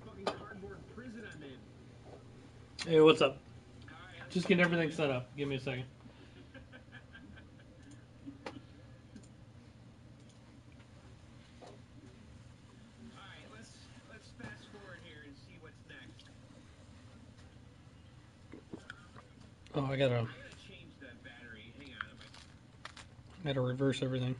Fucking cardboard prison I'm in. Hey, what's up? Alright, Just getting everything set up. Give me a second. Alright, let's fast forward here and see what's next. Oh, I I gotta change the battery. Hang on. gotta reverse everything.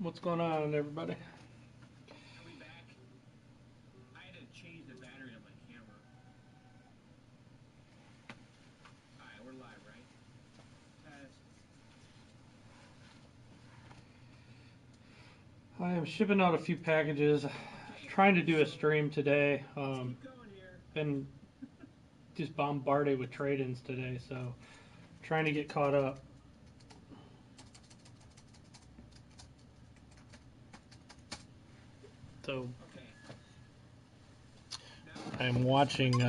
What's going on, everybody? Are we back? I had to change the battery on my camera. Alright, we're live, right? Test. I am shipping out a few packages. Trying to do a stream today. Let's keep going here. Been just bombarded with trade-ins today, so trying to get caught up. So I'm watching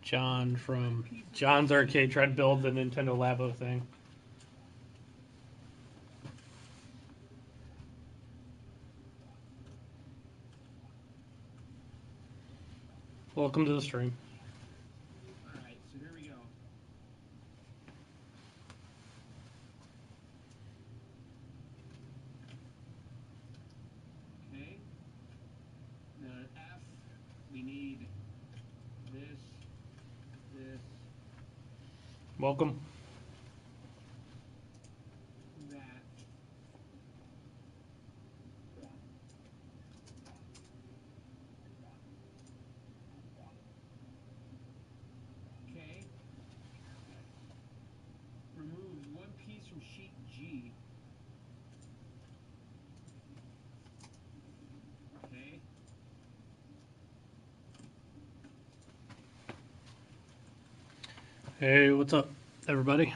John from John's Arcade try to build the Nintendo Labo thing. Welcome to the stream. Alright, so here we go. Okay. Now an F, we need this. Welcome. That. Okay. Remove one piece from sheet G. Okay. Hey, what's up, everybody?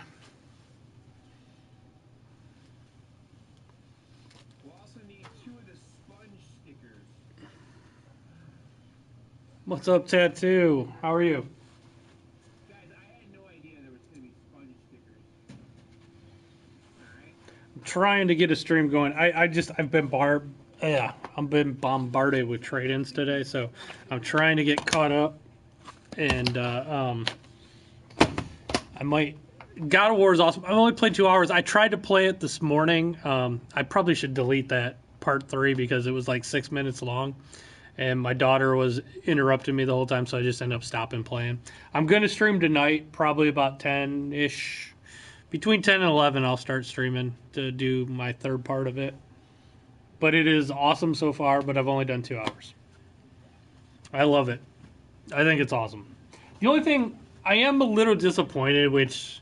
We'll also need 2 of the sponge stickers. What's up, Tattoo? How are you? Guys, I had no idea there was going to be sponge stickers. Alright. I'm trying to get a stream going. I've been bombarded with trade-ins today, so I'm trying to get caught up. And I might. God of War is awesome. I've only played 2 hours. I tried to play it this morning. I probably should delete that part 3 because it was like 6 minutes long, and my daughter was interrupting me the whole time, so I just ended up stopping playing. I'm gonna stream tonight, probably about 10-ish. Between 10 and 11, I'll start streaming to do my third part of it. But it is awesome so far, but I've only done 2 hours. I love it. I think it's awesome. The only thing I am a little disappointed, which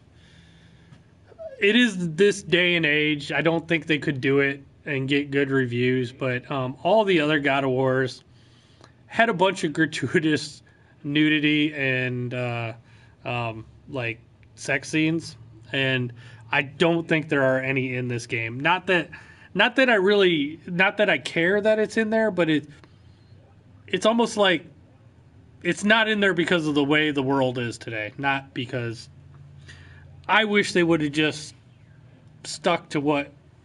it is this day and age, I don't think they could do it and get good reviews, but all the other God of Wars had a bunch of gratuitous nudity and like sex scenes, and I don't think there are any in this game. Not that I care that it's in there, but it's almost like it's not in there because of the way the world is today, not because I wish they would have just stuck to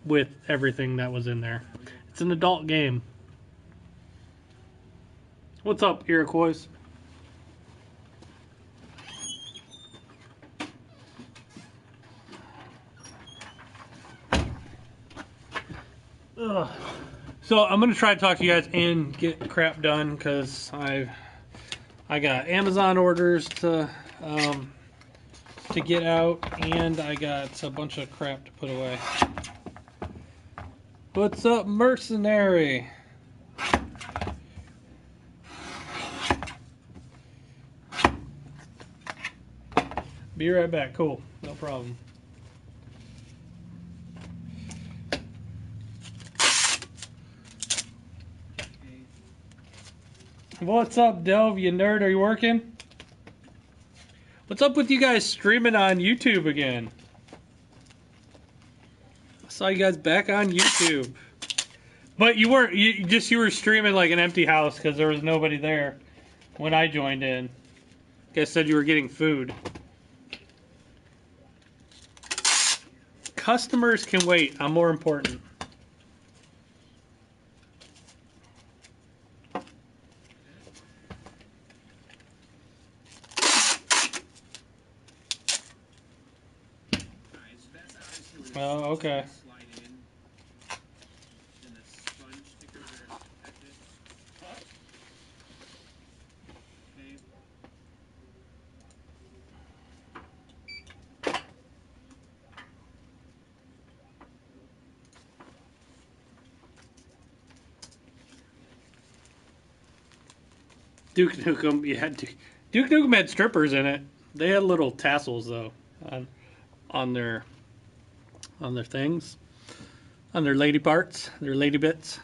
with everything that was in there. It's an adult game. What's up, Iroquois? Ugh. So I'm gonna try to talk to you guys and get crap done because I got Amazon orders to get out, and I got a bunch of crap to put away. What's up, mercenary? Be right back. Cool. No problem. What's up, Delv? You nerd? Are you working? What's up with you guys streaming on YouTube again? I saw you guys back on YouTube. But you weren't, you were streaming like an empty house because there was nobody there when I joined in. You guys said you were getting food. Customers can wait. I'm more important. Alright, so that's obviously where the Oh, okay. slide in. And the sponge stickers are attached. Okay. Duke Nukem, yeah, Duke Nukem had strippers in it. They had little tassels though on their things, on their lady parts, their lady bits.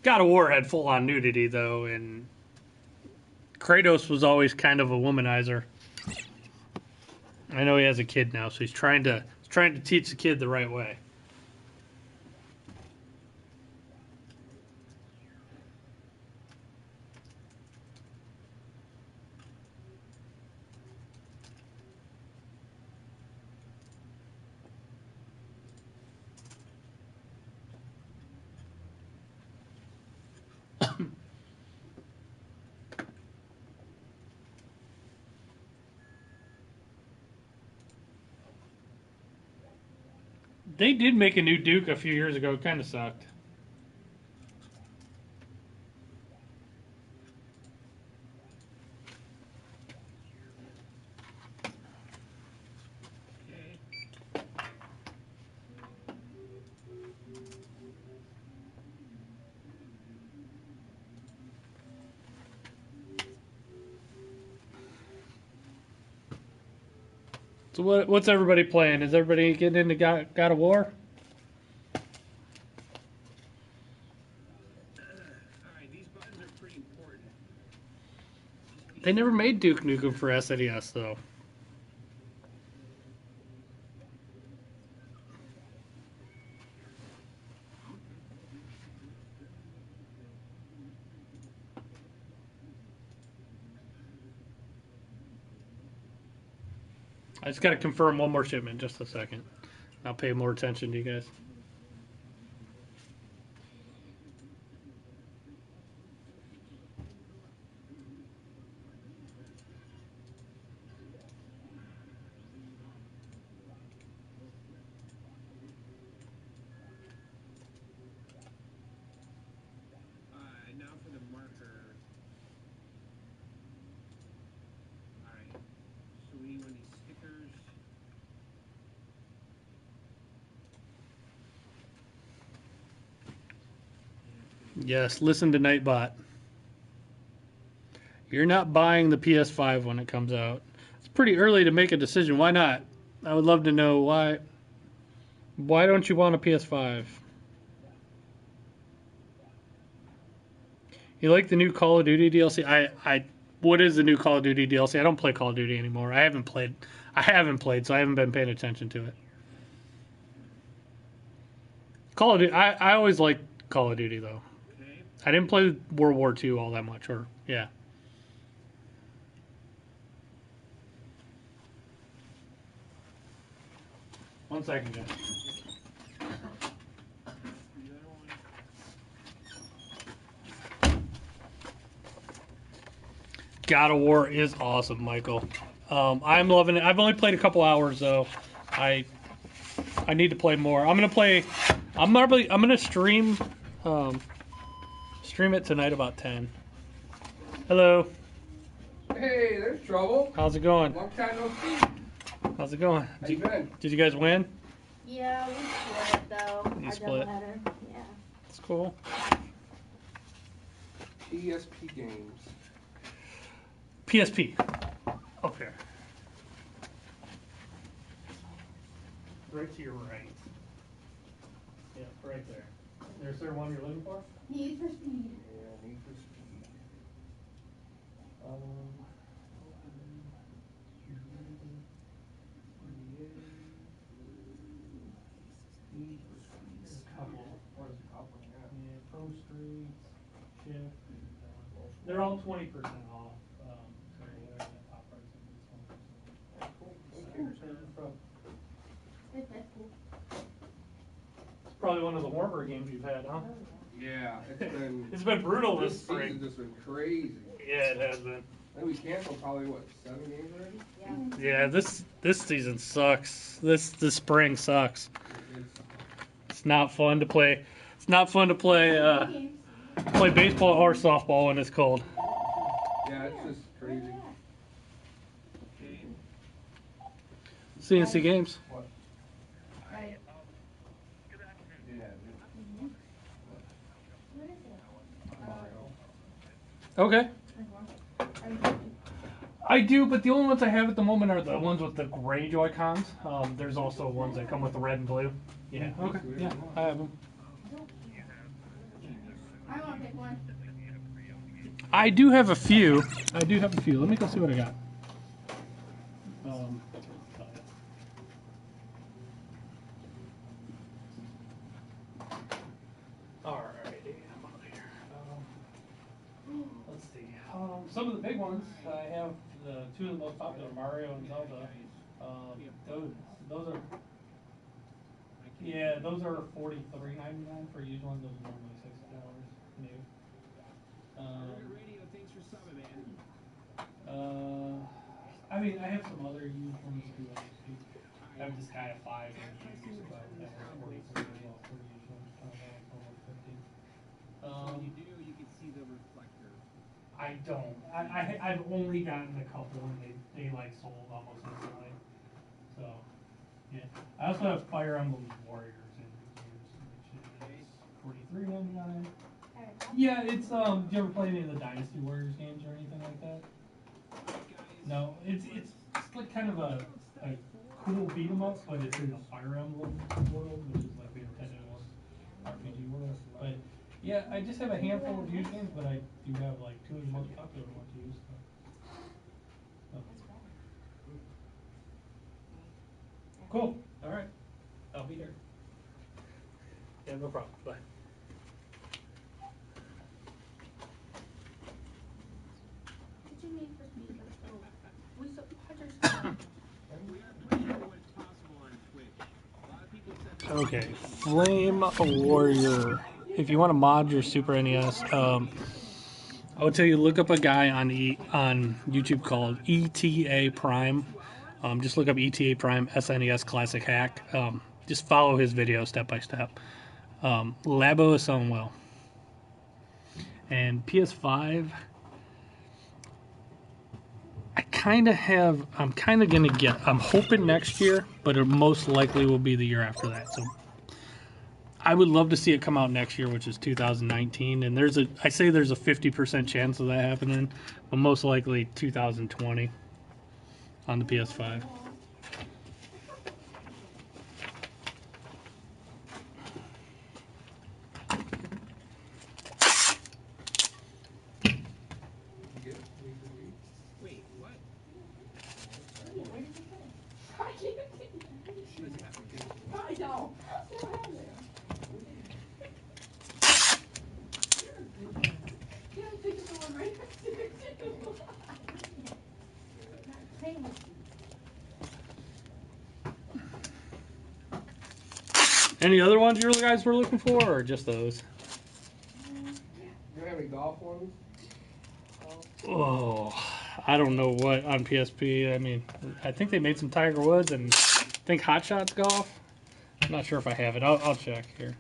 God of War had full on nudity though, and Kratos was always kind of a womanizer. I know he has a kid now, so he's trying to teach the kid the right way. They did make a new Duke a few years ago. It kind of sucked. Okay. So what's everybody playing? Is everybody getting into God of War? Alright, these buttons are pretty important. They never made Duke Nukem for SNES though. I just got to confirm one more shipment. Just a second. I'll pay more attention to you guys. Now for the marker. Alright. So we need one of these stickers. Yes, listen to Nightbot. You're not buying the PS5 when it comes out. It's pretty early to make a decision. Why not? I would love to know why. Why don't you want a PS5? You like the new Call of Duty DLC? What is the new Call of Duty DLC? I don't play Call of Duty anymore. I haven't played, so I haven't been paying attention to it. Call of Duty, I always liked Call of Duty though. Okay. I didn't play World War II all that much, or yeah. One second, guys. The other one. God of War is awesome, Michael. I'm loving it. I've only played a couple hours though. I need to play more. I'm gonna play. I'm gonna stream it tonight about 10. Hello. Hey, there's trouble. How's it going? Long time no see. How's it going? How you been? Did you guys win? Yeah, we split it though. You Our split? doubleheader. Yeah. It's cool. ESP Games. PSP. Up there. Right to your right. Yeah, right there. There's there one you're looking for? Need for Speed. Yeah, Need for Speed. Need for Speed. There's a couple. What is a couple? Yeah. Yeah, Pro Streets, Shift. They're all 20% off. So whatever the top price is, it's 20% Cool. off. That's cool. It's probably one of the warmer games you've had, huh? Yeah, It's been brutal this this spring. season's just been crazy. Yeah, it has been. And we canceled probably what, 7 games already? Yeah. Yeah, this season sucks. This spring sucks. It's, It's not fun to play. It's not fun to play play baseball or softball when it's cold. yeah, it's just crazy. C&C Games. What? Right. Yeah, What is it? Okay. Like I do, but the only ones I have at the moment are the ones with the gray Joy-Cons. There's also ones that come with the red and blue. Yeah. Okay. Yeah, I have them. I want to pick one. I do have a few. Let me go see what I got. Alrighty, I'm out here. Let's see. Some of the big ones, I have the two of the most popular, Mario and Zelda. Those are. Yeah, those are $43.99 for used ones. Those are normally $60 new. Radio, thanks for subbing, man. I mean, I have some other used ones too. I have this guy at 5. That was 43 as well for used ones. Almost 50. When you do, you can see the reflector. I don't. I've only gotten a couple, and they like sold almost instantly. So, yeah. I also have Fire Emblem Warriors in which is $43.99. Yeah, it's do you ever play any of the Dynasty Warriors games or anything like that? No, it's like kind of a cool beat 'em up, but it's in the Fire Emblem world, which is like the intended RPG world. But yeah, I just have a handful of used games, but I do have like 2 of the most popular ones to use. So. Cool. All right. I'll be here. Yeah, no problem. Bye. What you need for Speed? We so Hodger's. We are putting what's possible on Twitch. A lot of people said Okay, Flame Warrior. If you want to mod your Super NES, I would tell you look up a guy on YouTube called ETA Prime. Just look up ETA Prime SNES Classic Hack. Just follow his video step by step. Labo is selling well. And PS5, I'm kind of going to I'm hoping next year, but it most likely will be the year after that. So I would love to see it come out next year, which is 2019. And I say there's a 50% chance of that happening, but most likely 2020 on the PS5. wait, what? Where did you put it? I can't. I know. Still have it. Yeah, I think it's the one right next to it. Thanks. Any other ones you guys were looking for, or just those? You have any golf ones? Oh, I don't know what on PSP. I mean, I think they made some Tiger Woods and I think Hot Shots Golf. I'm not sure if I have it. I'll check here.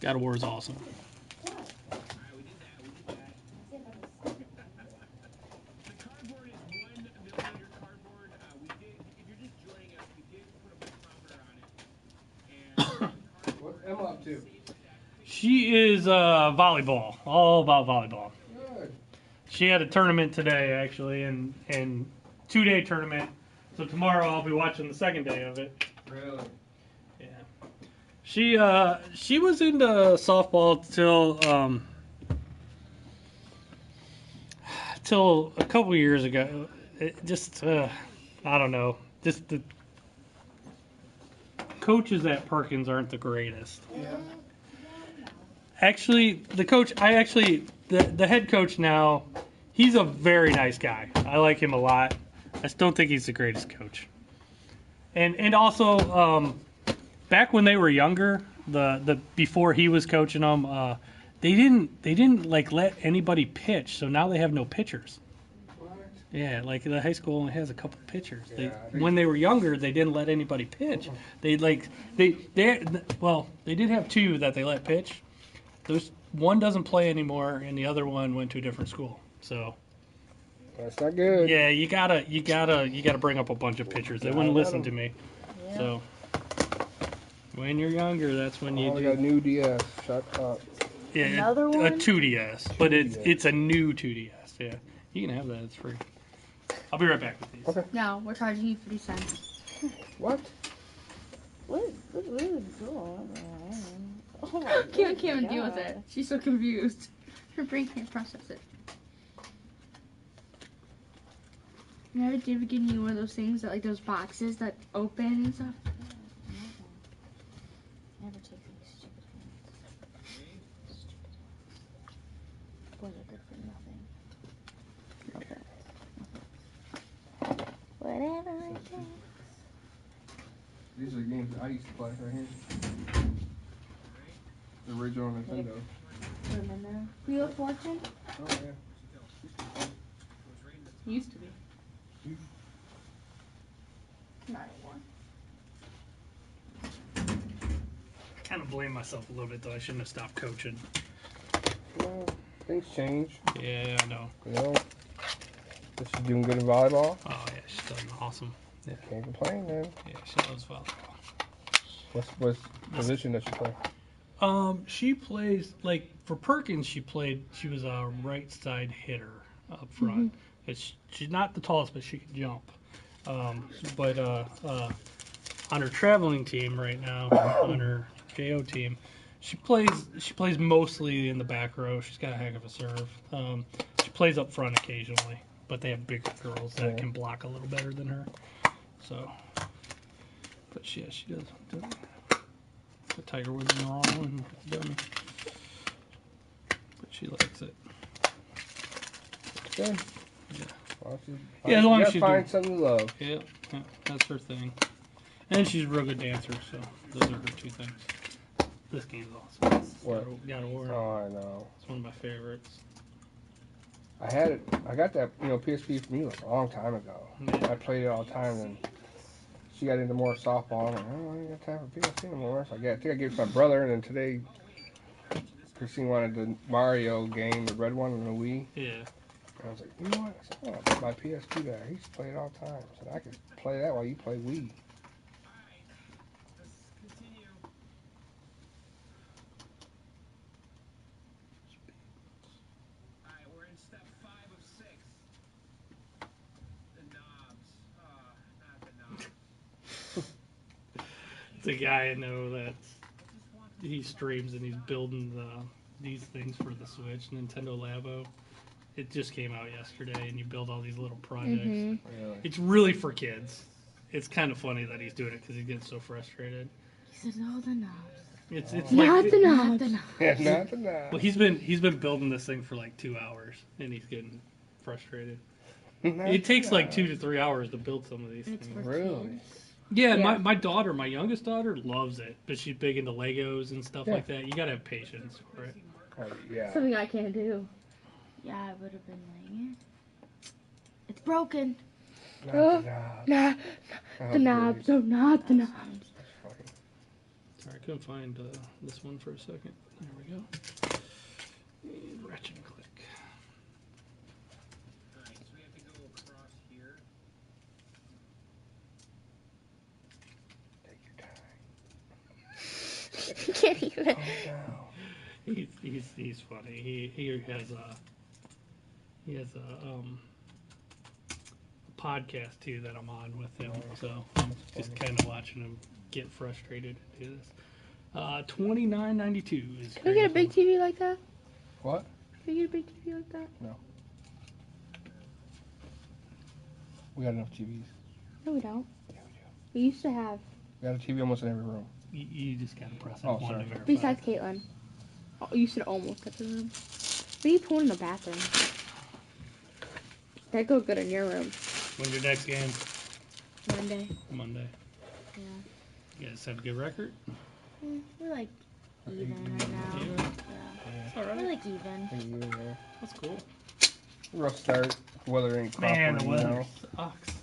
God of War is awesome. Alright, we did that. The cardboard is 1 millimeter cardboard. If you're just joining us, we did put a micrometer on it. And What's Emma up to? She is volleyball, all about volleyball. Good. She had a tournament today, actually, and 2-day tournament. So tomorrow I'll be watching the second day of it. Really? She was into softball till a couple years ago. It just I don't know. Just the coaches at Perkins aren't the greatest. Yeah. Actually, the head coach now, he's a very nice guy. I like him a lot. I just don't think he's the greatest coach. And also, back when they were younger, the before he was coaching them, they didn't like let anybody pitch. So now they have no pitchers. What? Yeah, like the high school only has a couple pitchers. Yeah, When they were younger, they didn't let anybody pitch. They did have two that they let pitch. Those one doesn't play anymore, and the other one went to a different school. So That's not good. yeah, you gotta bring up a bunch of pitchers. They wouldn't listen to me. Yeah. So when you're younger, that's when you Oh, we do. got a new DS. Shut up. Yeah, Another a one? 2DS, but 2DS. it's a new 2DS. Yeah, you can have that. It's free. I'll be right back with these. Okay. No, we're charging you 50 cents. What? What is going on? Oh my Can't even God. deal with it. She's so confused. Her brain can't process it. Never did we get you one of those things that like those boxes that open and stuff? Never take these stupid things. Boys are good for nothing. Nothing. Whatever it takes. These are games I used to play right here. The original Nintendo. Remember? Wheel of Fortune? Oh yeah. Used to be. Not anymore. Kind of blame myself a little bit though. I shouldn't have stopped coaching. Well, things change. Yeah, I know. You know. Is she doing good in volleyball? Oh yeah, she's done awesome. Can't complain, man. Yeah, she loves volleyball. What's position does she play? She plays like for Perkins. She was a right side hitter up front. She's not the tallest, but she can jump. But on her traveling team right now, on her JO team, she plays mostly in the back row. She's got a heck of a serve. She plays up front occasionally, but they have bigger girls that can block a little better than her. So, but she does. The Tiger Woods in the wrong one, dummy. But she likes it. Good. Yeah. Well, Yeah, as long you as gotta she's find doing- something to love. Yeah, that's her thing. And she's a real good dancer, so those are her two things. This game's awesome. What? God of War. Oh, I know. It's one of my favorites. I had it. I got that, PSP from you like a long time ago. Yeah. I played it all the time, and she got into more softball. I'm like, oh, I ain't got time for PSP anymore. So I think I gave it to my brother, and then today, Christine wanted the Mario game, the red one on the Wii. Yeah. And I was like, you know what? I said, oh, I'll put my PSP back. He used to play it all the time. I said, I could play that while you play Wii. Let's continue. Alright, we're in step 5 of 6. The knobs. Not the knobs. The guy I know that he streams and he's building these things for the Switch, Nintendo Labo. It just came out yesterday, and you build all these little projects. Really? It's really for kids. It's kind of funny that he's doing it because he gets so frustrated. He says, oh, the knobs. It's Not like the Not knobs. the knobs. Yeah, not the knobs. well, he's been building this thing for like 2 hours, and he's getting frustrated. Not It takes the like knobs. 2 to 3 hours to build some of these It's things. for Really? kids. Yeah, Yeah. my youngest daughter loves it, but she's big into Legos and stuff Yeah. like that. You gotta have patience for it. Oh, yeah. Something I can't do. Yeah, I would have been laying it. It's broken. Not the knobs. Nah, Oh, the knobs. please. No, not the knobs. That's funny. Sorry, I couldn't find this one for a second. There we go. And ratchet and click. Alright, so we have to go across here. Take your time. You can't even. Calm down. He's funny. He has a podcast too that I'm on with him, so I'm just kind of watching him get frustrated and do this. $29.92 is. Can we get a big TV like that? What? Can we get a big TV like that? We got enough TVs. No, we don't. Yeah, we do. We used to have. We got a TV almost in every room. You just gotta press Oh, F1 sorry. to verify. Besides Caitlin. Oh, you said almost at the room. We need porn in the bathroom. That'd go good in your room. When's your next game? Monday. Monday. Yeah. You guys have a good record? We're like even right now. Even? Yeah. It's all We're right. like even. That's cool. Rough start. Weather ain't Man, the cooperating, weather sucks.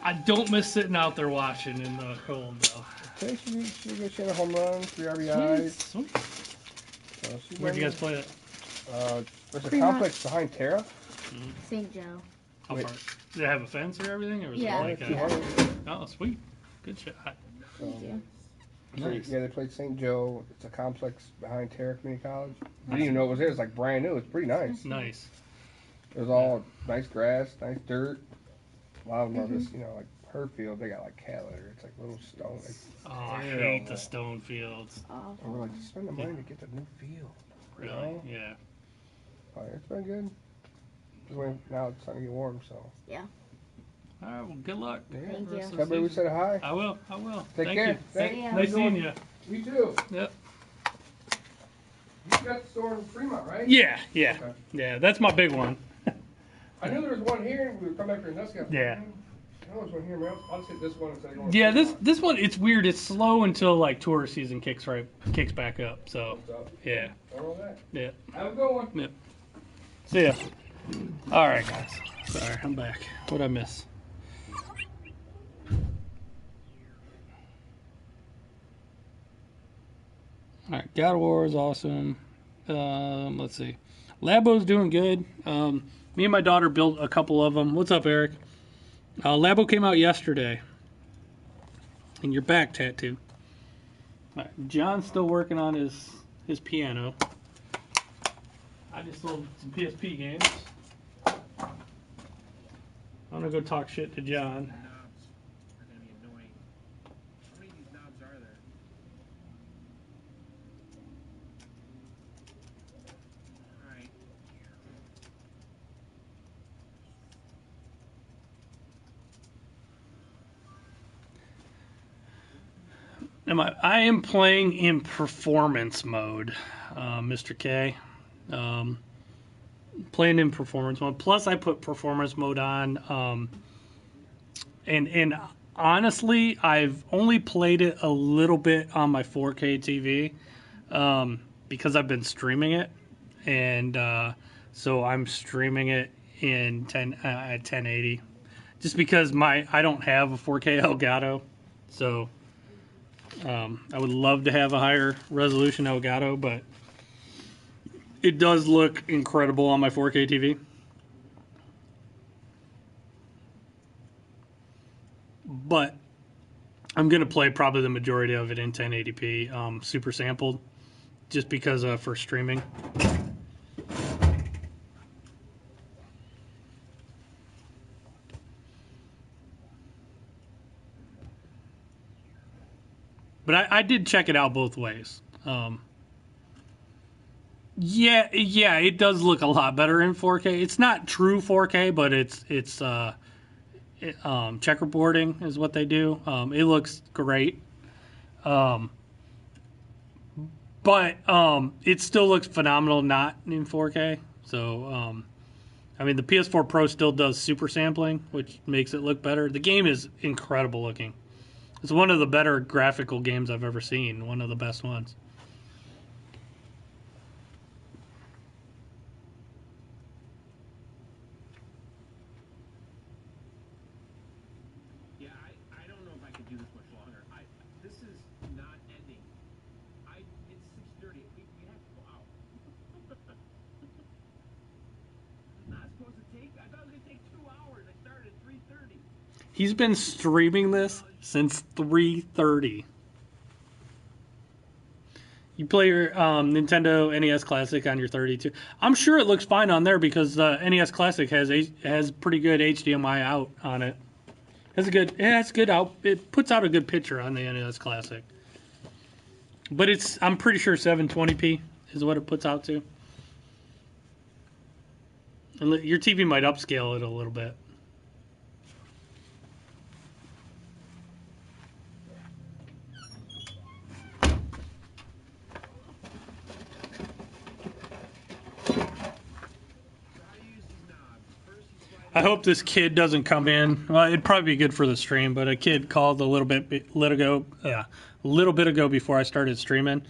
I don't miss sitting out there watching in the cold, though. Today she had a home run, 3 RBIs. Sweet. So Where'd you guys play it? There's a Fremont. complex behind Terra. St. Joe. How Wait. far? Did it have a fence or everything? Or was Yeah. it like Yeah. oh, sweet. Good shot. Thank you. Nice. Yeah, they played St. Joe. It's a complex behind Terra Community College. Didn't even know it was there. It's like brand new. It's pretty nice. Nice. It was all nice grass, nice dirt. A lot of them are just, like her field. They got like cat litter. It's like little stone. It's Oh, I terrible. hate the stone fields. Oh. And we're like, just spend the money to get the new field. Really? know? Yeah. But it's been good. Now it's starting to get warm, so. All right. Well, good luck. Yeah. Thank you. Rest of the Tell everybody we season. said hi. I will. I will. Take Thank care. you. Thank you. Nice seeing you. You too. Yep. You got the store in Fremont, right? Yeah. Yeah. Okay. Yeah. That's my big one. I knew there was one here. We were coming back for Industrial. Yeah. I know there's one here. I'll just hit this one instead of going. Yeah. to Fremont. This one. It's weird. It's slow until like tourist season kicks back up. So What's up? yeah. Don't know that. Yeah. Have a good one. See ya. All right, guys. Sorry, I'm back. What'd I miss? All right, God of War is awesome. Let's see. Labo's doing good. Me and my daughter built a couple of them. What's up, Eric? Labo came out yesterday. And your back tattoo. All right, John's still working on his piano. I just sold some PSP games. I'm gonna go talk shit to John. Knobs are going to be annoying. How many of these knobs are there? Alright. I am playing in performance mode, Mr. K. Playing in performance mode. Plus, I put performance mode on. And honestly, I've only played it a little bit on my 4K TV because I've been streaming it, and so I'm streaming it in at 1080, just because I don't have a 4K Elgato, so I would love to have a higher resolution Elgato, but it does look incredible on my 4K TV. But I'm going to play probably the majority of it in 1080p, super sampled, just because for streaming. But I did check it out both ways. Yeah, it does look a lot better in 4K. It's not true 4K, but it's checkerboarding is what they do. It looks great. But it still looks phenomenal not in 4K. So, I mean, the PS4 Pro still does super sampling, which makes it look better. The game is incredible looking. It's one of the better graphical games I've ever seen. One of the best ones. Yeah, I don't know if I could do this much longer. This is not ending. It's 6:30. We have to go out. It's not supposed to take. I thought it was gonna take 2 hours. I started at 3:30. He's been streaming this since 3:30. You play your Nintendo NES Classic on your 32. I'm sure it looks fine on there because the NES Classic has pretty good HDMI out on it. It has good out. It puts out a good picture on the NES Classic. But I'm pretty sure 720p is what it puts out to. And your TV might upscale it a little bit. I hope this kid doesn't come in. Well, it'd probably be good for the stream, but a kid called a little bit ago before I started streaming.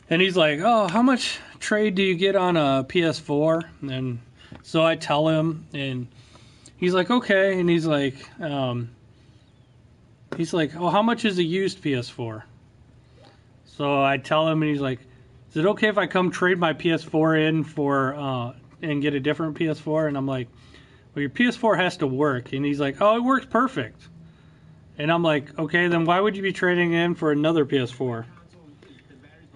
And he's like, "Oh, how much trade do you get on a PS4?" And so I tell him, and he's like, "Okay." And he's like, "Oh, how much is a used PS4?" So I tell him, and he's like, "Is it okay if I come trade my PS4 in for and get a different PS4?" And I'm like, "Well, your PS4 has to work." And he's like, "Oh, it works perfect." And I'm like, "Okay, then why would you be trading in for another PS4?"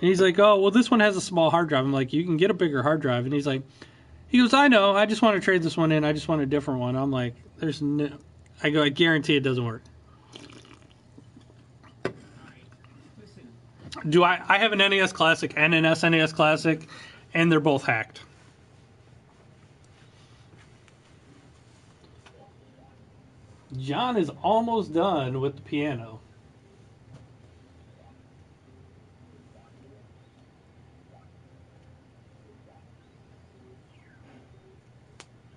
And he's like, "Oh, well, this one has a small hard drive." I'm like, "You can get a bigger hard drive." And he goes, "I know. I just want to trade this one in. I just want a different one." I'm like, I guarantee it doesn't work. I have an NES Classic and an SNES Classic, and they're both hacked. John is almost done with the piano.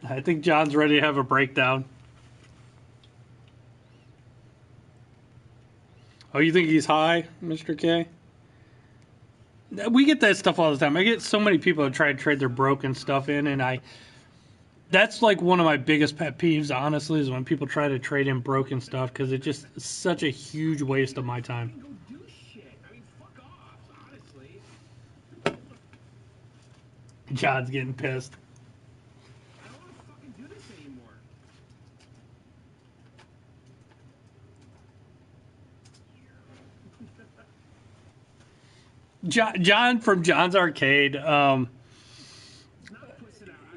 I think John's ready to have a breakdown. Oh, you think he's high, Mr. K? We get that stuff all the time. I get so many people that try to trade their broken stuff in, and that's like one of my biggest pet peeves, honestly, is when people try to trade in broken stuff, because it's just such a huge waste of my time. Go do shit. I mean, fuck off, honestly. John's getting pissed. I don't want to fucking do this anymore. John from John's Arcade.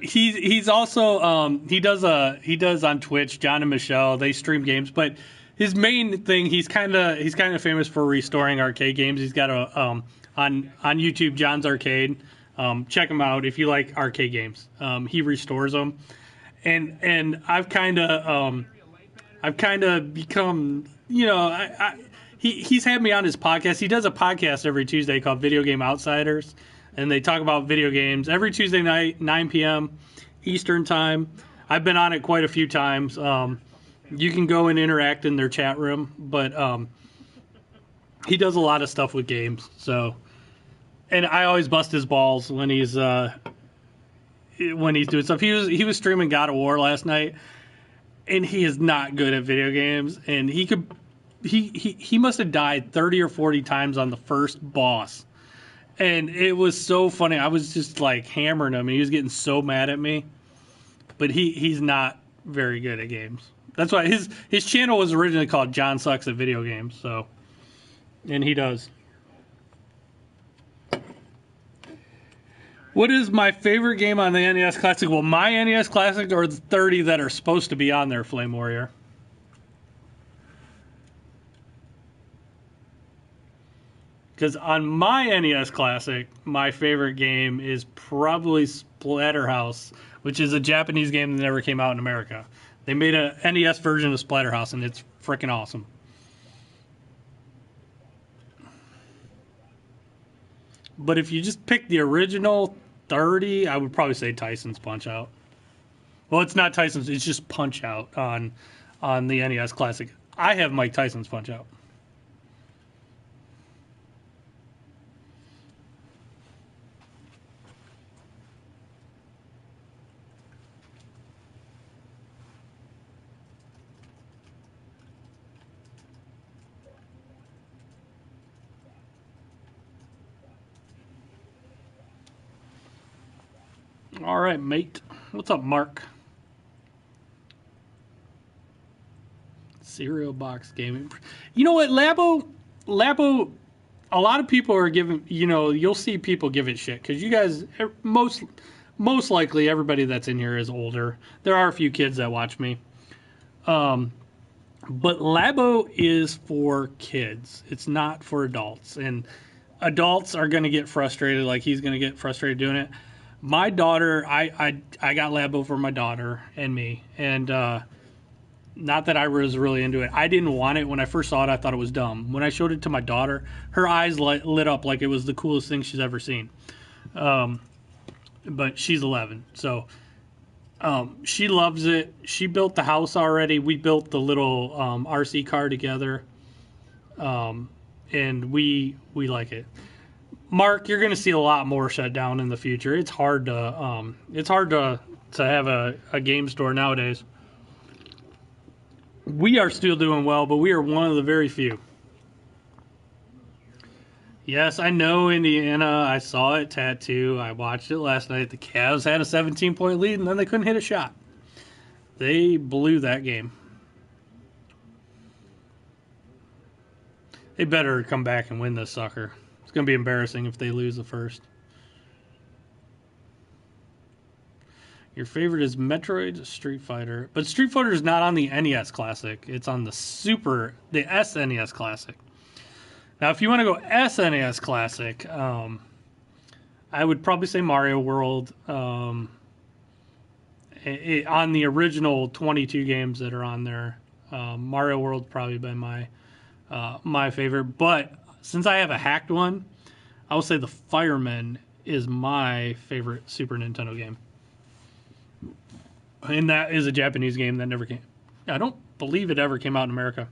He's also he does on Twitch. John and Michelle, they stream games, but his main thing, he's kind of famous for restoring arcade games. He's got a on YouTube, John's Arcade. Check him out if you like arcade games. He restores them, and I've kind of become, he's had me on his podcast. He does a podcast every Tuesday called Video Game Outsiders, and they talk about video games every Tuesday night, 9 p.m. Eastern time. I've been on it quite a few times. You can go and interact in their chat room, but he does a lot of stuff with games. So, and I always bust his balls when he's doing stuff. He was streaming God of War last night, and he is not good at video games, and he must have died 30 or 40 times on the first boss. And it was so funny. I was just like hammering him, and he was getting so mad at me. But he's not very good at games. That's why his channel was originally called John Sucks at Video Games. So, and he does. What is my favorite game on the NES Classic? Well, my NES Classic or the 30 that are supposed to be on there, Flame Warrior. Because on my NES Classic, my favorite game is probably Splatterhouse, which is a Japanese game that never came out in America. They made a NES version of Splatterhouse, and it's freaking awesome. But if you just pick the original 30, I would probably say Tyson's Punch-Out. Well, it's not Tyson's, it's just Punch-Out on the NES Classic. I have Mike Tyson's Punch-Out. All right, mate. What's up, Mark? Cereal box gaming. You know what, Labo, a lot of people are giving, you'll see people give it shit because you guys, most likely everybody that's in here is older. There are a few kids that watch me. But Labo is for kids. It's not for adults. And adults are going to get frustrated, like he's going to get frustrated doing it. My daughter, I got Labo for my daughter and me. And not that I was really into it. I didn't want it. When I first saw it, I thought it was dumb. When I showed it to my daughter, her eyes lit up like it was the coolest thing she's ever seen. But she's 11, so she loves it. She built the house already. We built the little RC car together, and we like it. Mark, you're going to see a lot more shut down in the future. It's hard to have a game store nowadays. We are still doing well, but we are one of the very few. Yes, I know Indiana. I saw it tattoo. I watched it last night. The Cavs had a 17-point lead, and then they couldn't hit a shot. They blew that game. They better come back and win this sucker. It's going to be embarrassing if they lose the first. Your favorite is Metroid, Street Fighter. But Street Fighter is not on the NES Classic. It's on the SNES Classic. Now, if you want to go SNES Classic, I would probably say Mario World. On the original 22 games that are on there, Mario World's probably been my favorite. But since I have a hacked one, I will say the Fireman is my favorite Super Nintendo game. And that is a Japanese game that never came. I don't believe it ever came out in America.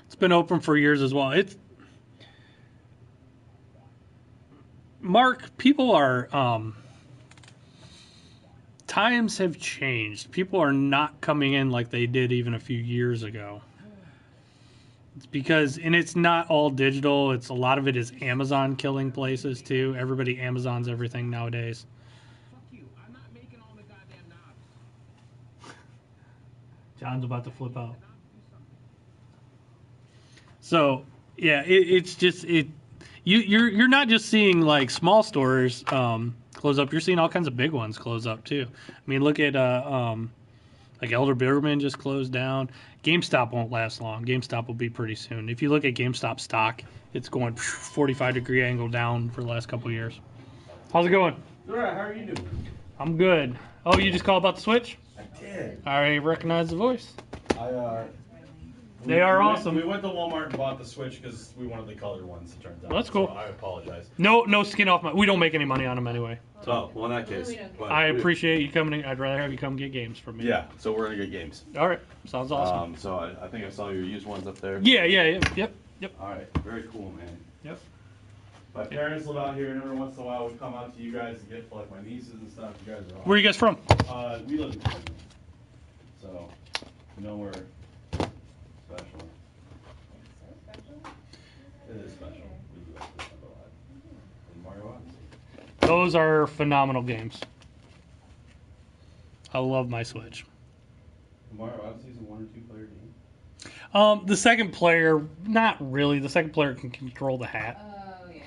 It's been open for years as well. Mark, people are times have changed. People are not coming in like they did even a few years ago. It's because, and it's not all digital. It's a lot of it is Amazon killing places too. Everybody Amazons everything nowadays. Fuck you. I'm not making all the goddamn knobs. John's about to flip out. So yeah, it's just you're not just seeing like small stores close up. You're seeing all kinds of big ones close up too. I mean, look at like Elder Beerman just closed down. GameStop won't last long. GameStop will be pretty soon. If you look at GameStop stock, it's going 45-degree angle down for the last couple of years. How's it going? All right, how are you doing? I'm good. Oh, you just called about the Switch? I did. I recognize the voice. They are awesome. We went to Walmart and bought the Switch because we wanted the colored ones, it turns out. Well, that's cool. So I apologize. No skin off my... We don't make any money on them anyway. Oh, well, in that case. But I appreciate you coming in. I'd rather have you come get games from me. Yeah, so we're going to get games. All right. Sounds awesome. So I think I saw your used ones up there. Yeah. Yep. All right, very cool, man. Yep. My parents live out here, and every once in a while we come out to you guys to get for like my nieces and stuff. You guys are awesome. Where are you guys from? We live in Cleveland. So, we're special. It is special. We do like this a lot. And Mario Odyssey. Those are phenomenal games. I love my Switch. Mario Odyssey is a 1 or 2 player game. The second player, not really. The second player can control the hat. Oh, yeah.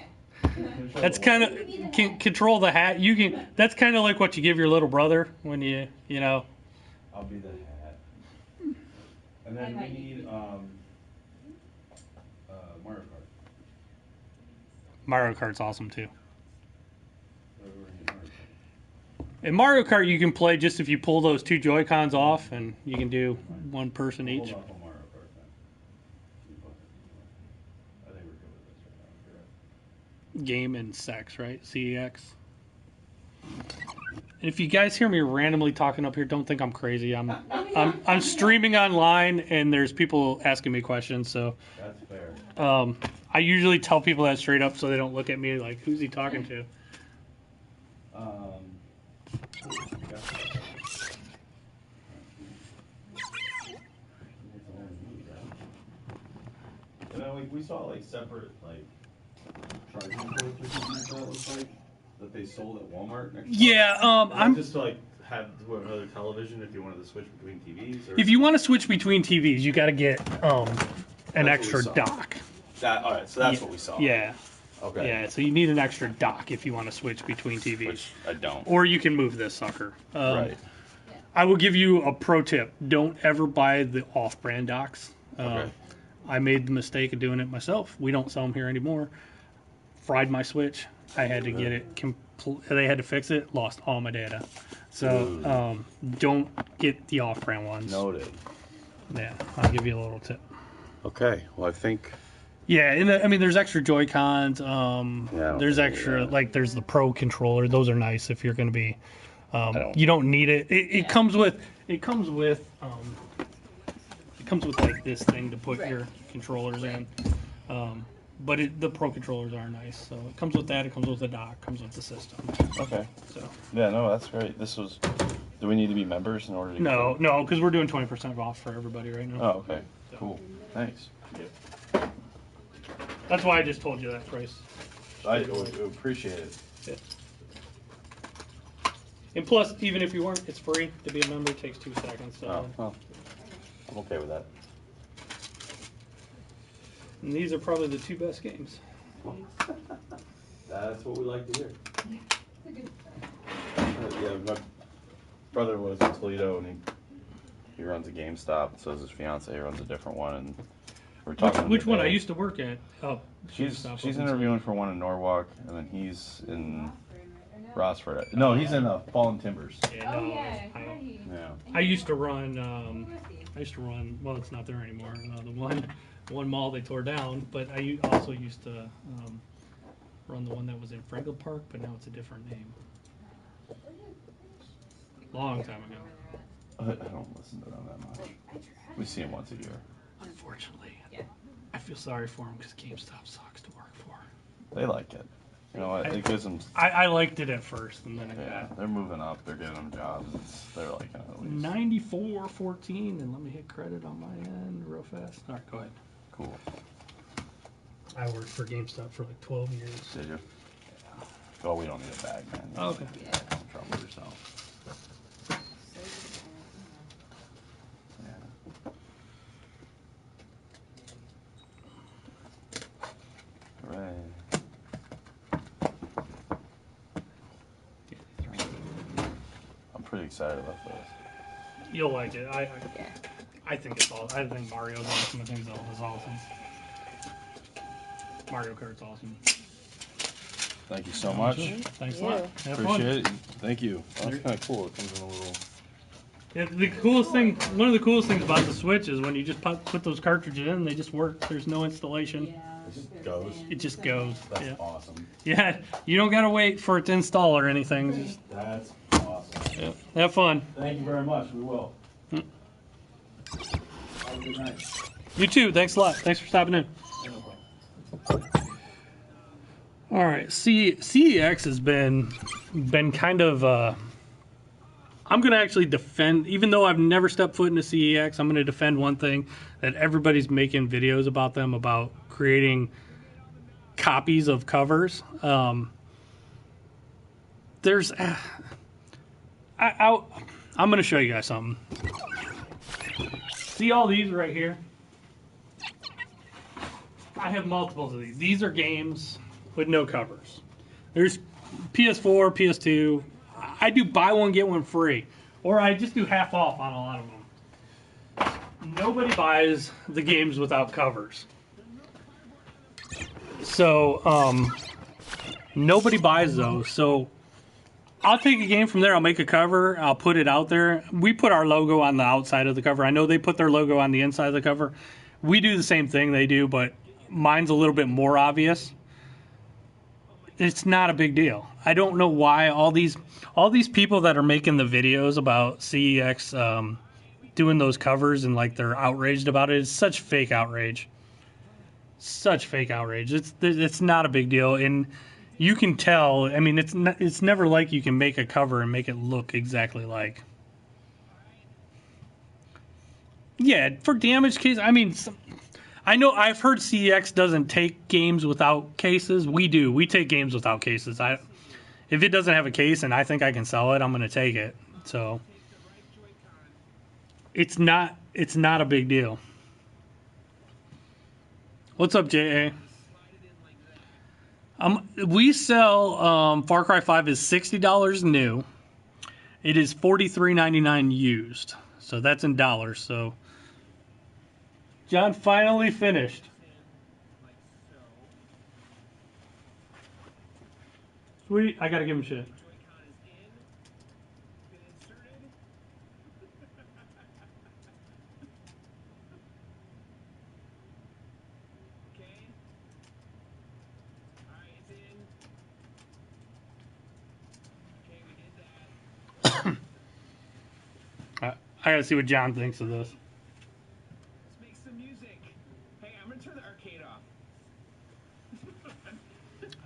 That's kind of can control the hat. You can. That's kind of like what you give your little brother when you know. I'll be the hat. And then we need Mario Kart. Mario Kart's awesome too. We're gonna get Mario Kart. In Mario Kart, you can play just if you pull those 2 Joy-Cons off, and you can do 1 person Hold each. off on Mario Kart then. I think we're good with this right now. Game and sex, right? CEX. And if you guys hear me randomly talking up here, don't think I'm crazy. I'm streaming online, and there's people asking me questions. So That's fair. I usually tell people that straight up, so they don't look at me like, "Who's he talking to?" And then we saw like separate like charging ports or something like that. It looks like that they sold at Walmart. Next Yeah, I'm. just to like have another television if you wanted to switch between TVs. Or If you want to switch between TVs, you got to get an what extra we saw. dock. All right, so that's what we saw. Yeah. Okay. Yeah, so you need an extra dock if you want to switch between TVs. Which I don't. Or you can move this sucker. Right. I will give you a pro tip. Don't ever buy the off-brand docks. Okay. I made the mistake of doing it myself. We don't sell them here anymore. Fried my Switch. I had to get it. They had to fix it. Lost all my data. So don't get the off-brand ones. Noted. Yeah, I'll give you a little tip. Okay. Well, I think. Yeah, I mean, there's extra Joy-Cons. There's extra, there's the Pro controller. Those are nice if you're going to be. You don't need it. It comes with. It comes with like this thing to put your controllers in. But the Pro controllers are nice. So it comes with that. It comes with the dock. Comes with the system. Okay. So. Yeah. No, that's great. Do we need to be members in order to? No, because we're doing 20% off for everybody right now. Oh, okay. Cool. Thanks. Yep. That's why I just told you that price. I appreciate it. Yeah. And plus, even if you weren't, it's free to be a member. It takes 2 seconds. So. Oh, well, I'm okay with that. And these are probably the 2 best games. That's what we like to hear. Yeah, my brother was in Toledo, and he runs a GameStop. So his fiance runs a different one, and we're talking. Which one? I used to work at. Oh, she's interviewing for one in Norwalk, and then he's in Rossford. No, he's in Fallen Timbers. Yeah, no, Yeah. I used to run. Well, it's not there anymore. The one mall they tore down, but I also used to run the one that was in Franklin Park, but now it's a different name. Long time ago. I don't listen to them that much. We see him once a year. Unfortunately, I feel sorry for him because GameStop sucks to work for. They like it. You know what? It gives them. I liked it at first, and then They're moving up. They're getting them jobs. They're liking it at least. 94-14, and let me hit credit on my end real fast. All right, go ahead. Cool. I worked for GameStop for like 12 years. Did you? Yeah. Oh, we don't need a bag, man. Oh, okay. Don't trouble yourself. Hooray. I'm pretty excited about this. You'll like it. I think it's all. I think Mario's awesome. I think Zelda's awesome. Mario Kart's awesome. Thank you so much. Thanks a lot. Have Appreciate fun. it. Thank you. That's kind of cool. It comes in a little. Yeah, one of the coolest things about the Switch is when you just put those cartridges in, they just work. There's no installation. It just goes. It just goes. That's awesome. Yeah, you don't gotta wait for it to install or anything. Just, That's awesome. yeah, have fun. Thank you very much. We will. Have a good night. You too. Thanks a lot. Thanks for stopping in. All right, CEX has been kind of. I'm gonna actually defend, even though I've never stepped foot into CEX. I'm gonna defend one thing that everybody's making videos about them, about creating copies of covers. There's, I'm gonna show you guys something. See all these right here? I have multiples of these. These are games with no covers. There's PS4, PS2. I do buy one, get one free. Or I just do half off on a lot of them. Nobody buys the games without covers. So, nobody buys those. So, I'll take a game from there. I'll make a cover. I'll put it out there. We put our logo on the outside of the cover. I know they put their logo on the inside of the cover. We do the same thing they do, but mine's a little bit more obvious. It's not a big deal. I don't know why all these people that are making the videos about CEX doing those covers and like they're outraged about it. It's such fake outrage. Such fake outrage. It's not a big deal, and you can tell. I mean, it's never like you can make a cover and make it look exactly like. Yeah, for damaged cases. I mean, I know I've heard CEX doesn't take games without cases. We do. We take games without cases. If it doesn't have a case and I think I can sell it, I'm going to take it. So it's not a big deal. What's up, JA? We sell Far Cry 5 is $60 new, It is $43.99 used. So that's in dollars. So John finally finished. Like so. Sweet. I gotta give him shit. Joy-Con is in. Been inserted. Okay. Alright, it's in. Okay, we did that. I gotta see what John thinks of this. Let's make some music. Hey, I'm gonna turn the arcade off.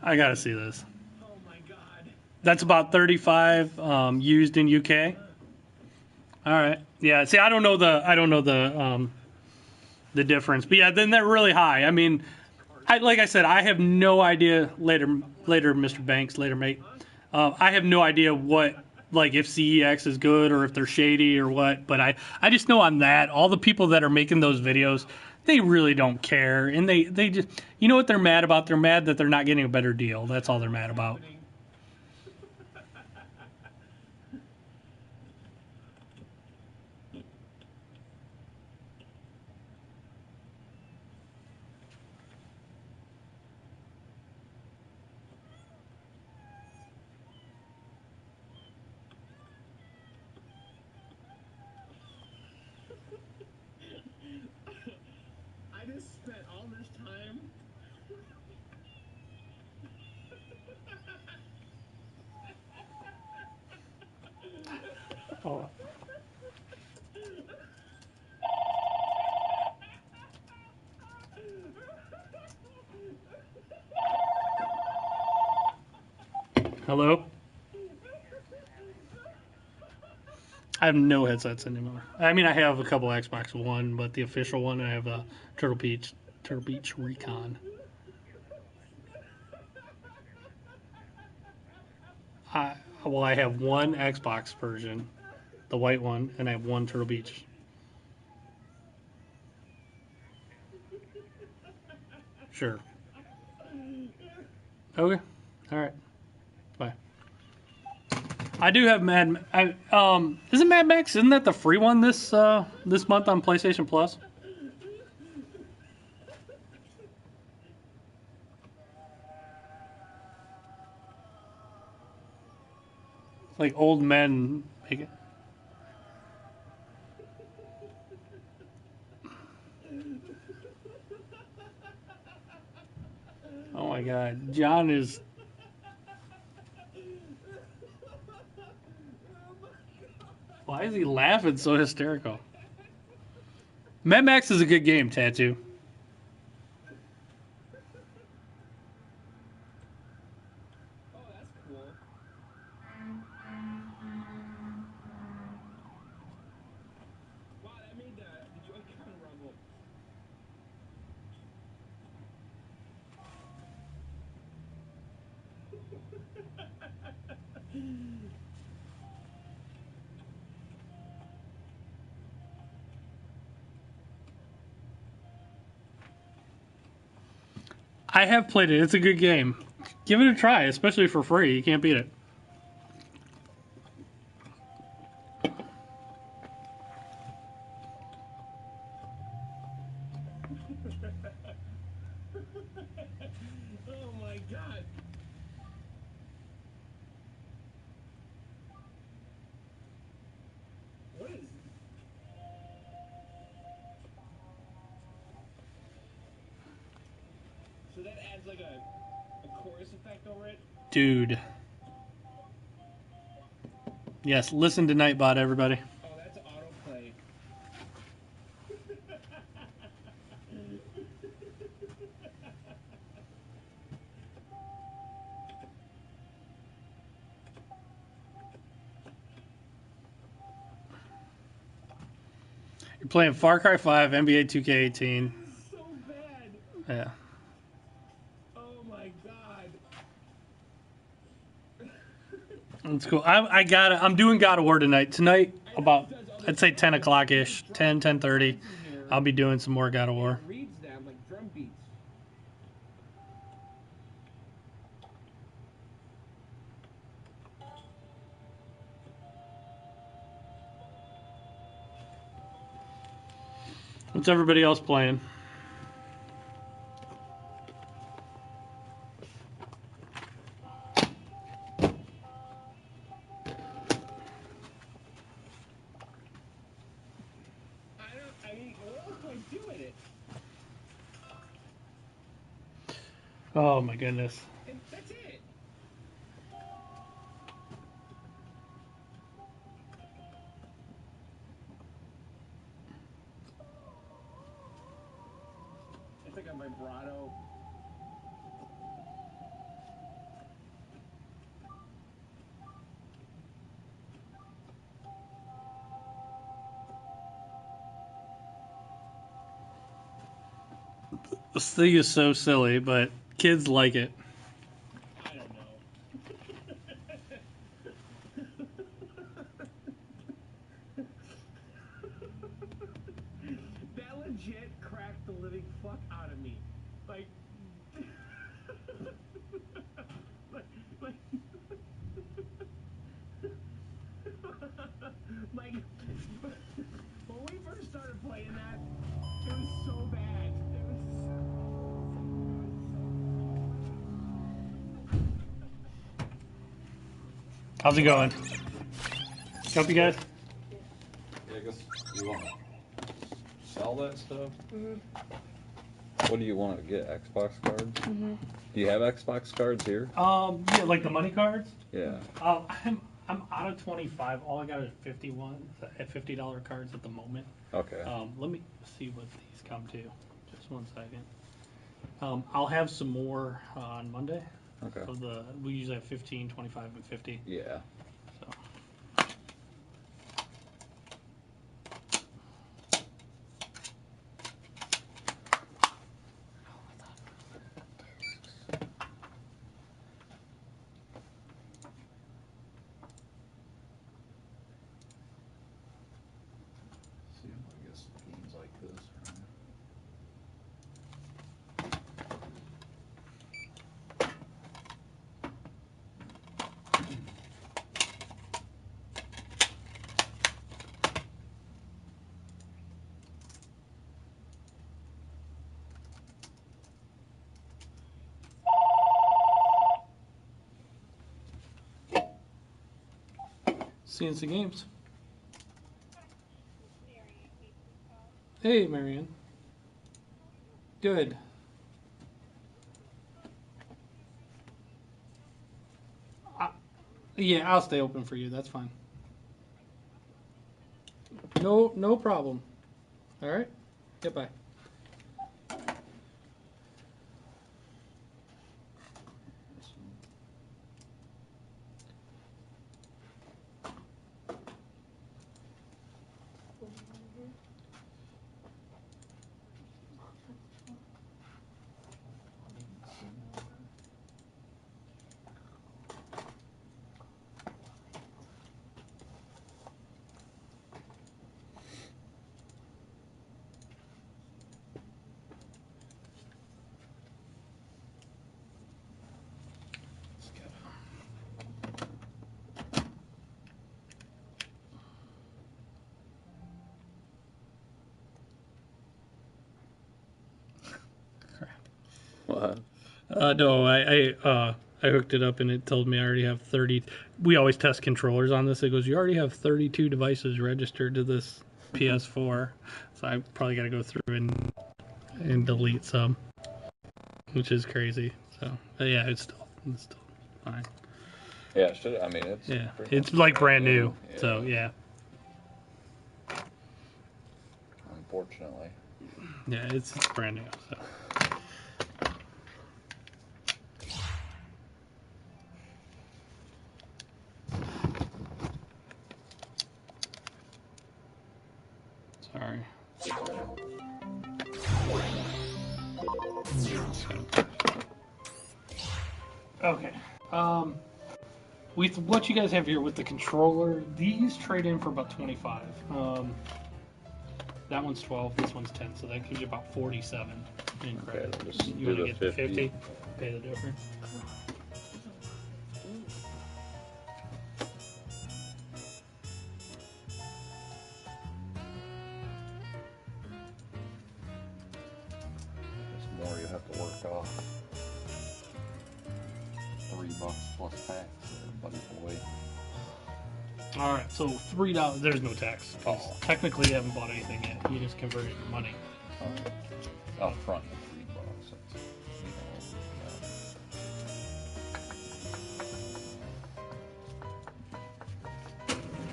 I gotta see this. Oh my god. That's about 35 used in UK. All right. Yeah. See, I don't know the difference, but yeah, then they're really high. I mean, like I said, I have no idea. Later, Mr. Banks, later, mate. I have no idea what, like, if CEX is good or if they're shady or what. But I just know on that, all the people that are making those videos, they really don't care, and they just, you know what they're mad about? They're mad that they're not getting a better deal. That's all they're mad about. I just spent all this time. Oh. Hello? I have no headsets anymore. I mean, I have a couple Xbox One, but the official one, I have a Turtle Beach Recon. I have one Xbox version, the white one, and I have one Turtle Beach. Sure. Okay. All right. Bye. I do have isn't Mad Max? Isn't that the free one this month on PlayStation Plus? Like old men make it. Oh my God, John is. Why is he laughing so hysterical? Mad Max is a good game, Tattoo. Oh, that's cool. Wow, that made the Joy-Con rumble. I have played it. It's a good game. Give it a try, especially for free. You can't beat it. Oh my god. What is... So that adds like a chorus effect over it? Dude. Yes, listen to Nightbot, everybody. Oh, that's autoplay. You're playing Far Cry 5, NBA 2K18. So bad. Yeah. Oh my god. That's cool. I'm doing God of War tonight. Tonight, about, I'd say 10 o'clock-ish. 10:30. I'll be doing some more God of War. It reads them like drum beats. What's everybody else playing? I mean, what else do I do with it? Oh my goodness. And that's it. It's like a vibrato. This thing is so silly, but kids like it. I don't know. That legit cracked the living fuck out of me. Like, like, like, like, when we first started playing that, it was so bad. It was How's it going? Help you guys? Yeah, I guess you want to sell that stuff? What do you want to get? Xbox cards? Do you have Xbox cards here? Yeah, like the money cards. Yeah. I'm out of 25. All I got is 51 at $50 cards at the moment. Okay. Let me see what these come to. Just one second. I'll have some more on Monday. Okay. We usually have 15, 25, and 50. Yeah. So. See, I guess games like this. C&C Games. Hey, Marianne. Good. Yeah, I'll stay open for you. That's fine. No problem. All right. Goodbye. What? No, I hooked it up and it told me I already have 30. We always test controllers on this. It goes, you already have 32 devices registered to this PS4. So I probably got to go through and delete some, which is crazy. So yeah, it's still fine. Yeah, should I mean it's It's like brand new. Yeah. So yeah. Unfortunately. Yeah, it's brand new. So. Sorry. Okay. With what you guys have here with the controller, these trade in for about 25. That one's 12, this one's 10, so that gives you about 47 in credit. Okay, just You do want to the get the 50. 50? Pay the difference. have to work off $3 plus tax there, buddy boy. All right, so $3. There's no tax. Oh. Technically, you haven't bought anything yet. You just converted your money. Up front, $3. That's,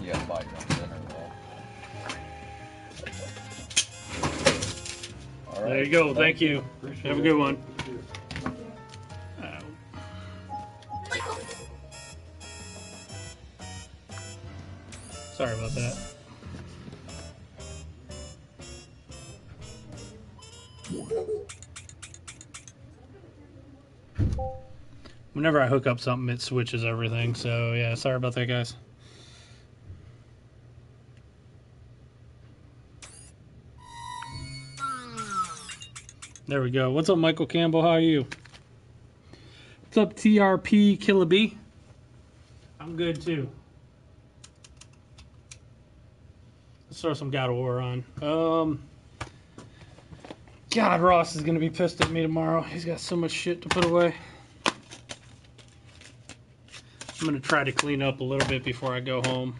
you gotta buy your own dinner though. All right. There you go. Thank you. Appreciate Have a it. good one. Sorry about that. Whenever I hook up something, it switches everything. So, yeah, sorry about that, guys. There we go. What's up, Michael Campbell? How are you? What's up, TRP Killabee? I'm good, too. Let's throw some God of War on. God, Ross is going to be pissed at me tomorrow. He's got so much shit to put away. I'm going to try to clean up a little bit before I go home.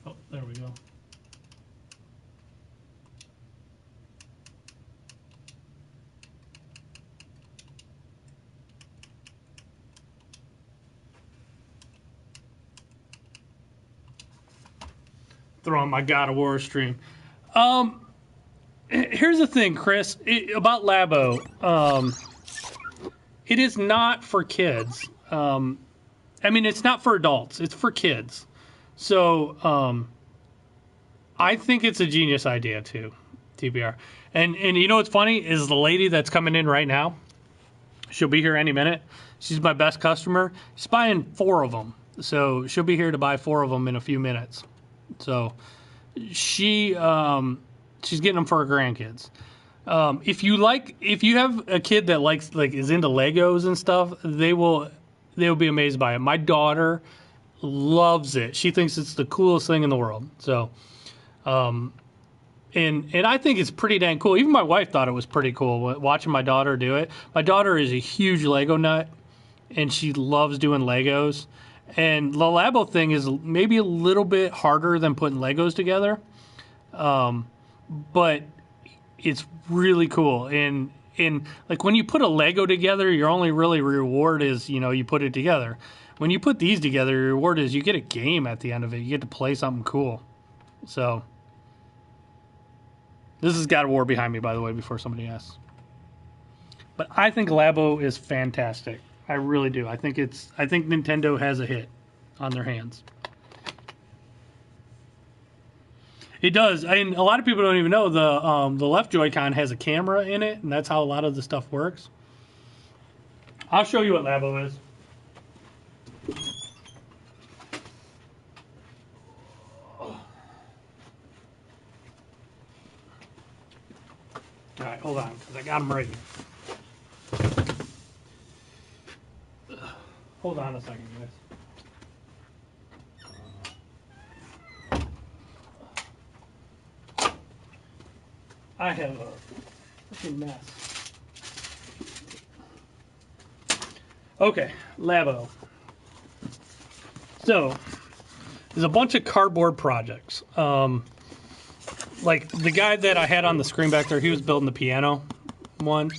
Oh, there we go. Throw on my God of War stream. Here's the thing, Chris, about Labo. It is not for kids. I mean, it's not for adults. It's for kids. So I think it's a genius idea too, TBR. And you know what's funny is the lady that's coming in right now. She'll be here any minute. She's my best customer. She's buying 4 of them. So she'll be here to buy 4 of them in a few minutes. So she's getting them for her grandkids. If you have a kid that is into Legos and stuff, they will be amazed by it. My daughter loves it. She thinks it's the coolest thing in the world. So, and I think it's pretty dang cool. Even my wife thought it was pretty cool watching my daughter do it. My daughter is a huge Lego nut, and she loves doing Legos. And the Labo thing is maybe a little bit harder than putting Legos together, but it's really cool. And like when you put a Lego together, your only really reward is, you put it together. When you put these together, your reward is you get a game at the end of it. You get to play something cool. So this has God of War behind me, by the way, before somebody asks. But I think Labo is fantastic. I really do. I think Nintendo has a hit on their hands. It does. A lot of people don't even know the left Joy-Con has a camera in it, and that's how a lot of the stuff works. I'll show you what Labo is. All right, hold on, because I got them ready. Hold on a second, guys. I have a freaking mess. Okay, Labo. So, there's a bunch of cardboard projects. Like the guy that I had on the screen back there, he was building the piano one.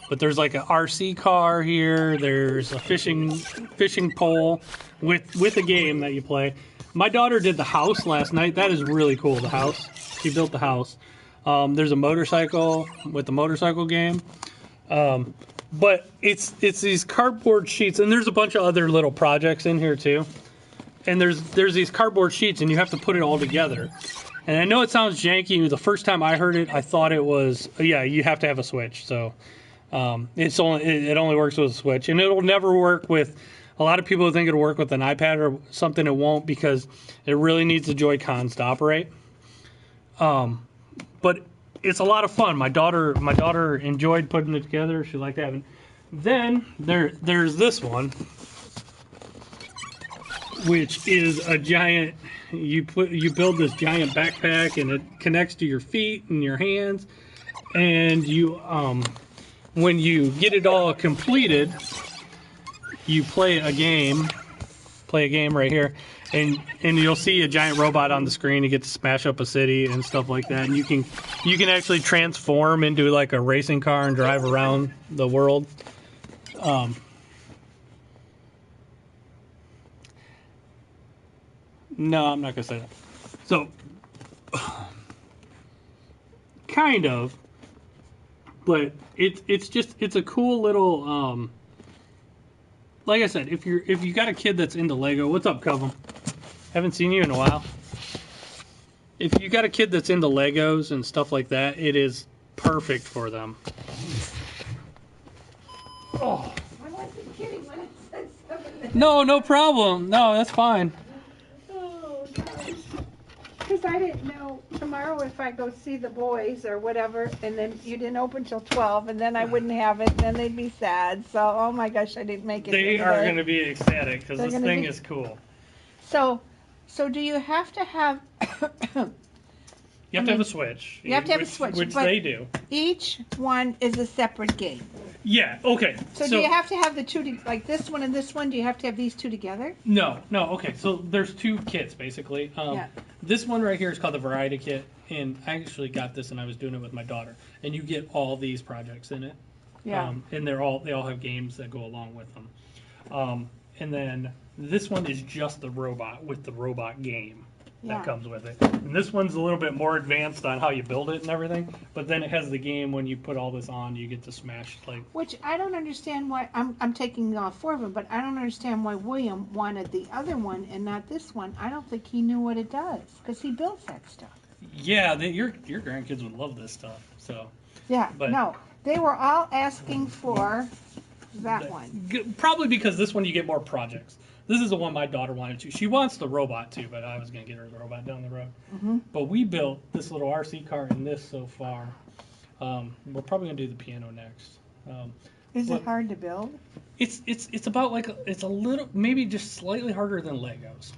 But there's like an RC car here. There's a fishing pole with a game that you play. My daughter did the house last night. That is really cool, the house. She built the house. There's a motorcycle with the motorcycle game. But it's these cardboard sheets, and there's a bunch of other little projects in here too. And there's these cardboard sheets, and you have to put it all together. And I know it sounds janky. The first time I heard it, I thought it was, you have to have a Switch. So it only works with a Switch, and it'll never work with A lot of people think it'll work with an iPad or something. It won't because it really needs the Joy-Cons to operate. But it's a lot of fun. My daughter enjoyed putting it together. She liked having. Then there's this one, which is a giant. You build this giant backpack, and it connects to your feet and your hands, and you when you get it all completed, you play a game right here, and you'll see a giant robot on the screen. You get to smash up a city and stuff like that, and you can actually transform into like a racing car and drive around the world. No, I'm not gonna say that. So, kind of, but it's a cool little. Like I said, if you got a kid that's into Lego, what's up, Coven? Haven't seen you in a while. If you got a kid that's into Legos and stuff like that, it is perfect for them. Oh. I wasn't kidding when I said something. No problem. No, that's fine. Oh, gosh. Because I didn't know tomorrow if I go see the boys or whatever, and then you didn't open till 12, and then I wouldn't have it, and then they'd be sad. So, oh my gosh, I didn't make it. They are going to be ecstatic because this thing is cool. So do you have to have... You have to have a Switch. You have to have a Switch. Which they do. Each one is a separate game. Yeah, okay. So do you have to have the two, like this one and this one, do you have to have these two together? No, okay. So there's two kits, basically. Yeah. This one right here is called the Variety Kit, and I actually got this and I was doing it with my daughter. And you get all these projects in it. Yeah. And they all have games that go along with them. And then this one is just the robot with the robot game that comes with it. And this one's a little bit more advanced on how you build it and everything, but then it has the game when you put all this on, you get to smash like. Which I don't understand why. I'm taking all four of them, but I don't understand why William wanted the other one and not this one. I don't think he knew what it does because he builds that stuff. Yeah, your grandkids would love this stuff. So. Yeah. But, no, they were all asking for that one. Probably because this one you get more projects. This is the one my daughter wanted to. She wants the robot too, but I was going to get her the robot down the road. Mm-hmm. But we built this little RC car and this so far. We're probably going to do the piano next. Is it hard to build? It's about like it's a little maybe just slightly harder than Legos.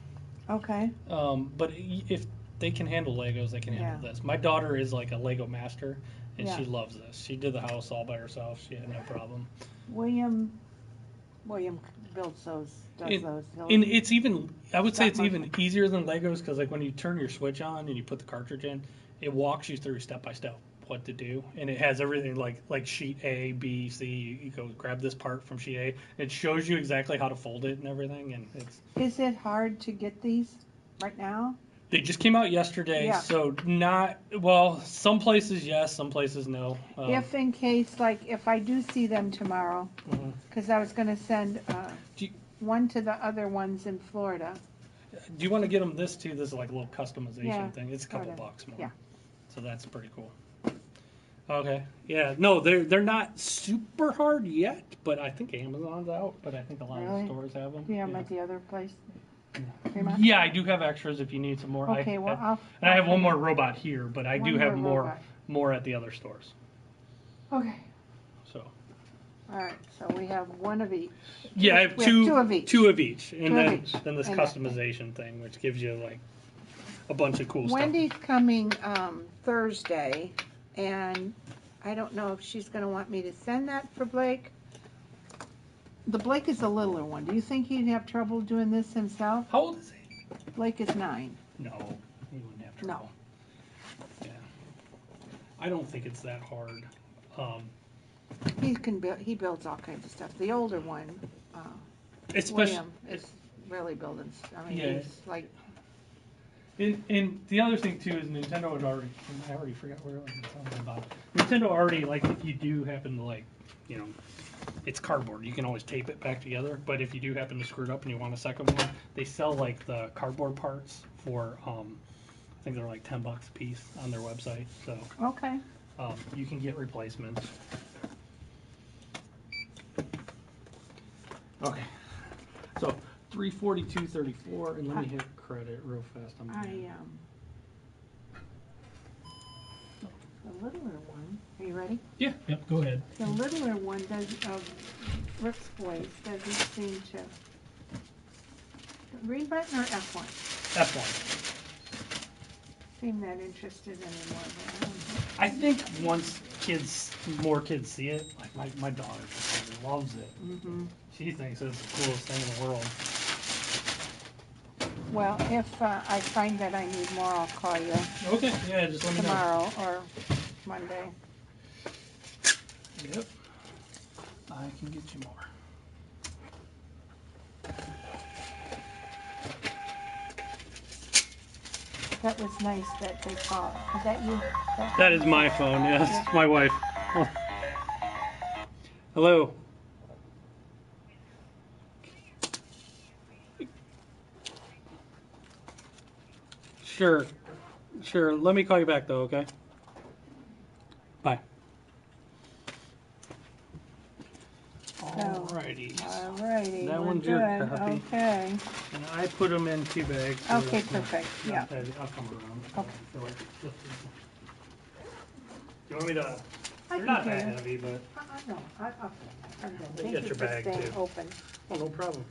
Okay. But if they can handle Legos, they can handle this. My daughter is like a Lego master, and she loves this. She did the house all by herself. She had no problem. William builds those. Those. And it's even, I would say it's even easier than Legos because like when you turn your Switch on and you put the cartridge in, it walks you through step by step what to do, and it has everything like sheet A, B, C. You go grab this part from sheet A. It shows you exactly how to fold it and everything, and it's. Is it hard to get these right now? They just came out yesterday, so not well. Some places yes, some places no. If in case, like, if I do see them tomorrow, because I was going to send one to the other ones in Florida. Do you want to get them this too? This is like a little customization thing. It's a couple bucks more. Yeah. So that's pretty cool. Okay. Yeah. No, they're not super hard yet, but I think Amazon's out. But I think a lot of the stores have them. Do you have them at the other place? Yeah, I do have extras if you need some more. Okay, I have one more robot here, but I do have more at the other stores. Okay. So. All right, so we have one of each. Yeah, I have two of each. Two of each, and then this customization thing, which gives you like a bunch of cool stuff. Wendy's coming Thursday, and I don't know if she's going to want me to send that for Blake. The Blake is the littler one. Do you think he'd have trouble doing this himself? How old is he? Blake is 9. No, he wouldn't have trouble. No. Yeah. I don't think it's that hard. He builds all kinds of stuff. The older one, William, is really building. I mean, he's like. And the other thing too is Nintendo had already. I already forgot where I was talking about. Nintendo already, like, if you do happen to, like, you know, it's cardboard. You can always tape it back together. But if you do happen to screw it up and you want a second one, they sell like the cardboard parts for I think they're like $10 a piece on their website. So okay. You can get replacements. Okay. So 342.34, and let me hit credit real fast. The littler one, are you ready? Yeah, yep, go ahead. The littler one does, of Brooks Boys doesn't seem to. Green button or F1? F1. Seem that interested anymore. I think once more kids see it, like my daughter just loves it. Mm-hmm. She thinks it's the coolest thing in the world. Well, if I find that I need more, I'll call you Okay, yeah, just let me know. tomorrow or Monday. Yep, I can get you more. That was nice that they called. Is that you? That is my phone, yes, it's my wife. Oh. Hello. Sure. Let me call you back though, okay? Bye. Alrighty. Alrighty. That we're one's your good. copy. Okay. And I put them in 2 bags. So Okay, that's not- perfect. not Yeah. heavy. I'll come around. Okay. Do you want me to? I They're can not hear that you. heavy, but No, I'm good. You Thank got you your for bag, staying too. open. oh, no problem.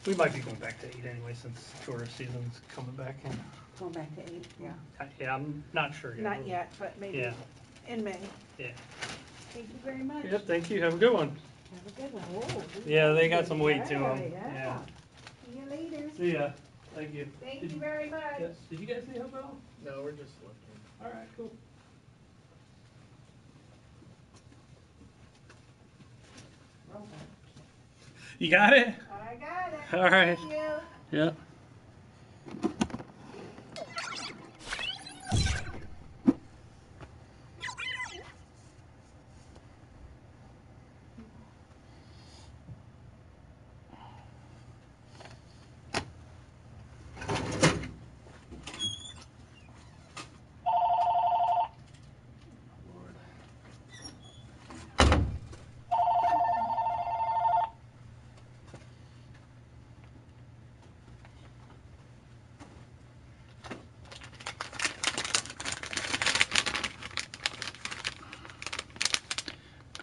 We might be going back to 8 anyway since tourist season's coming back in. Going back to 8, yeah. Yeah, I'm not sure yet. Not yet, but maybe Yeah. in May. Yeah. Thank you very much. Yep. Thank you. Have a good one. Have a good one. Whoa, Yeah, they got some weight to them. Yeah. Yeah. See you later. See ya. Thank you. Thank you very much. Yeah. Did you guys need help at all? No, we're just looking. All right. Cool. You got it? I got it. All right. Thank you. Yeah.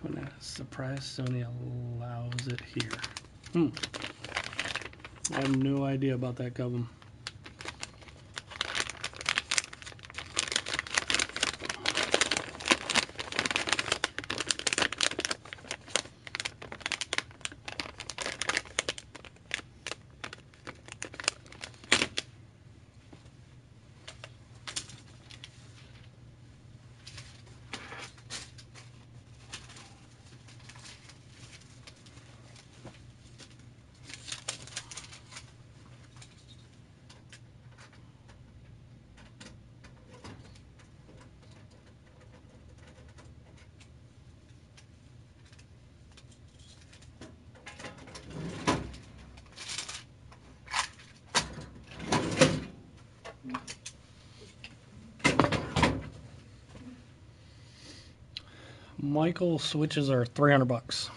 I'm surprised Sony allows it here. I have no idea about that, Govum. Michael switches are $300.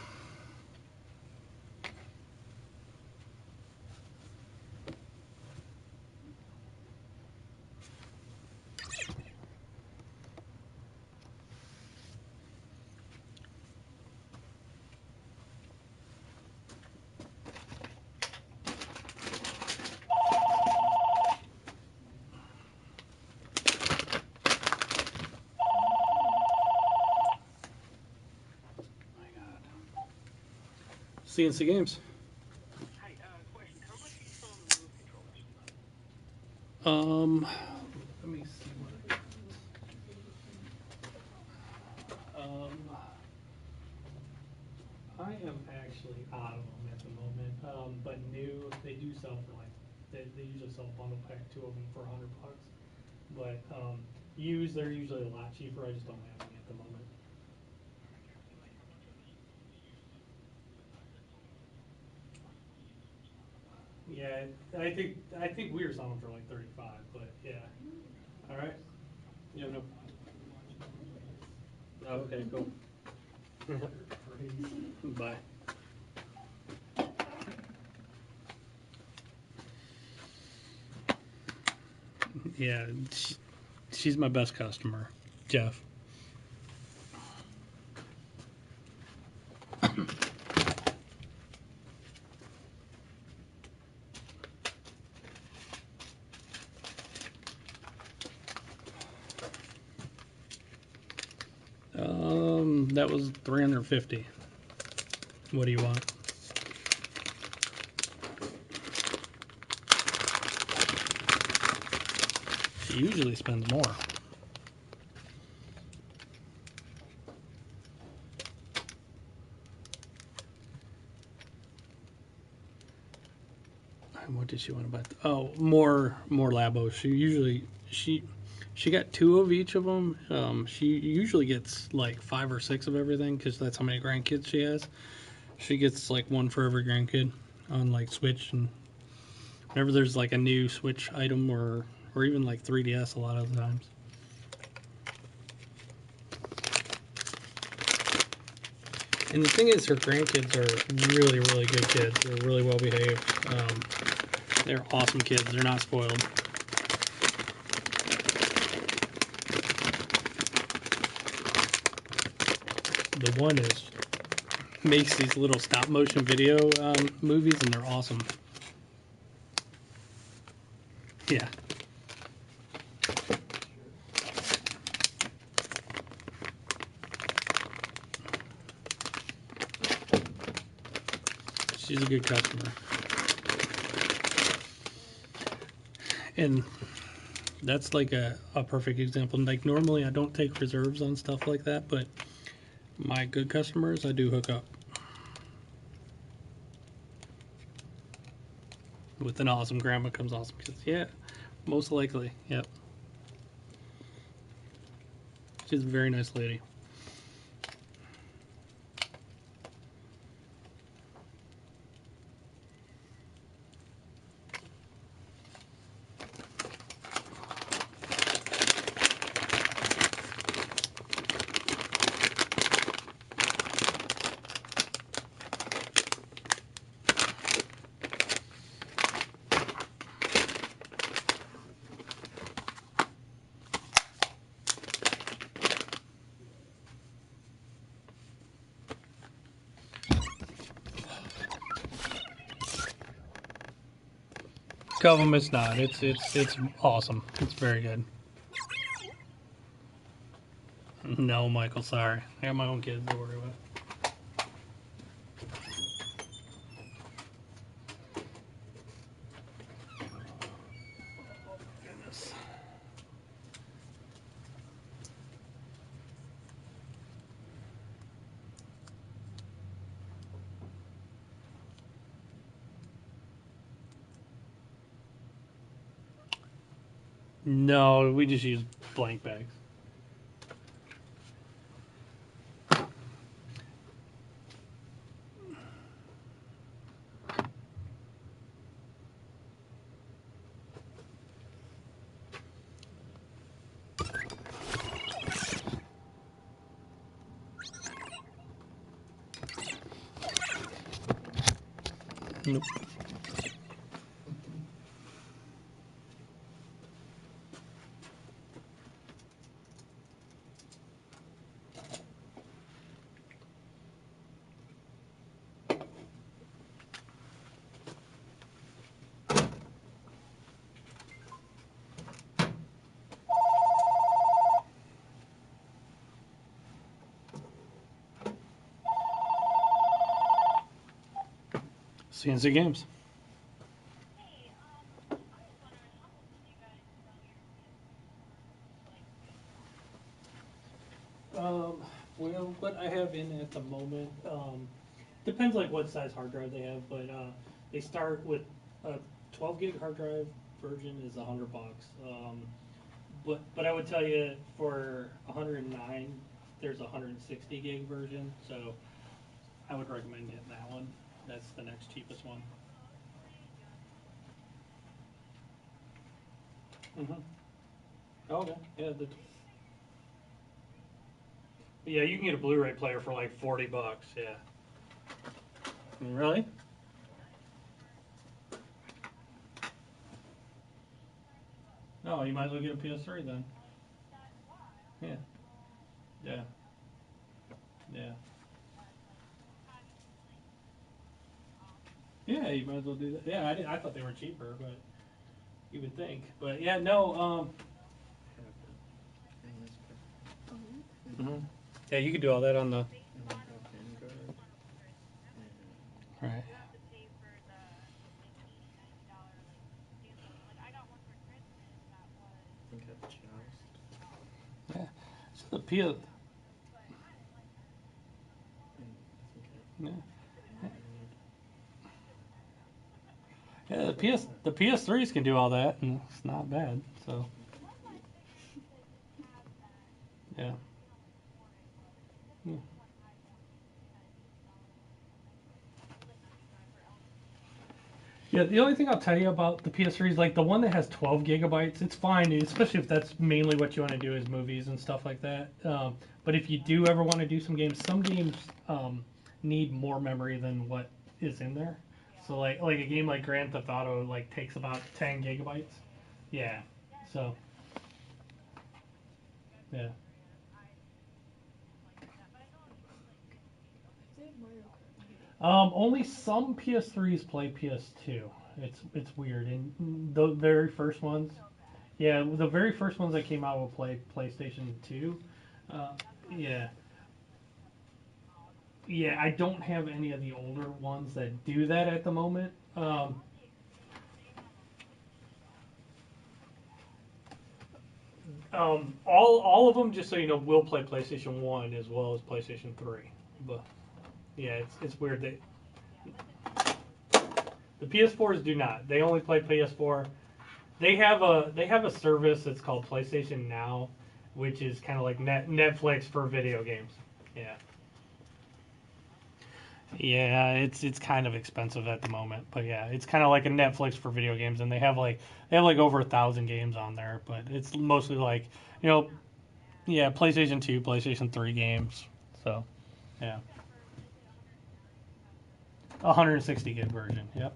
C&C Games. Hi, question. How much are you selling the move controllers? Let me see what I am actually out of them at the moment. But new, they do sell for like, they usually sell a bundle pack, 2 of them for $100. But used, they're usually a lot cheaper. I just don't have any at the moment. Yeah, I think we were selling for like 35, but yeah. All right. Yeah, no. Oh, okay, cool. Bye. Yeah, she's my best customer, Jeff. That was $350. What do you want? She usually spends more. What did she want to buy? Oh, more Labos. She got 2 of each of them. She usually gets like 5 or 6 of everything because that's how many grandkids she has. She gets like 1 for every grandkid on like Switch, and whenever there's like a new Switch item or even like 3DS a lot of the times. And the thing is, her grandkids are really, really good kids. They're really well behaved. They're awesome kids. They're not spoiled. The one makes these little stop motion video movies, and they're awesome. Yeah. She's a good customer. And that's like a perfect example. Like normally I don't take reserves on stuff like that, but my good customers I do hook up. With an awesome grandma comes awesome kids. Yeah, most likely. Yep. She's a very nice lady. Of them, it's not. It's awesome. It's very good. No, Michael, sorry. I got my own kids to worry about. Goodness. No, we just use blank bags. Nope. C&C Games. Well, what I have in at the moment, depends like what size hard drive they have, but they start with a 12 gig hard drive version is $100. But I would tell you for 109, there's a 160 gig version, so I would recommend getting that one. That's the next cheapest one. Okay, yeah, you can get a Blu-ray player for like $40. Yeah. Really? Oh, you might as well get a PS3 then. Yeah. Yeah. Yeah. Yeah, you might as well do that. Yeah, I thought they were cheaper, but you would think. But yeah, no. Yeah, you could do all that on the. Right. Yeah. So the PS. Yeah. Yeah, the PS3s can do all that, and it's not bad. So. Yeah. Yeah. Yeah, the only thing I'll tell you about the PS3 is like the one that has 12 gigabytes. It's fine, especially if that's mainly what you want to do is movies and stuff like that. But if you do ever want to do some games need more memory than what is in there. So like a game like Grand Theft Auto like takes about 10 gigabytes. Yeah. So. Yeah. Only some PS3s play PS2. It's weird, and the very first ones. Yeah, the very first ones that came out will play PlayStation 2. Yeah. Yeah, I don't have any of the older ones that do that at the moment. All of them, just so you know, will play PlayStation 1 as well as PlayStation 3. But yeah, it's weird that the PS4s do not. They only play PS4. They have a service that's called PlayStation Now, which is kind of like Netflix for video games. Yeah. Yeah, it's kind of expensive at the moment, but yeah, it's kind of like a Netflix for video games, and they have like over 1,000 games on there, but it's mostly like you know, yeah, PlayStation 2, PlayStation 3 games. So yeah, 160 gig version. Yep.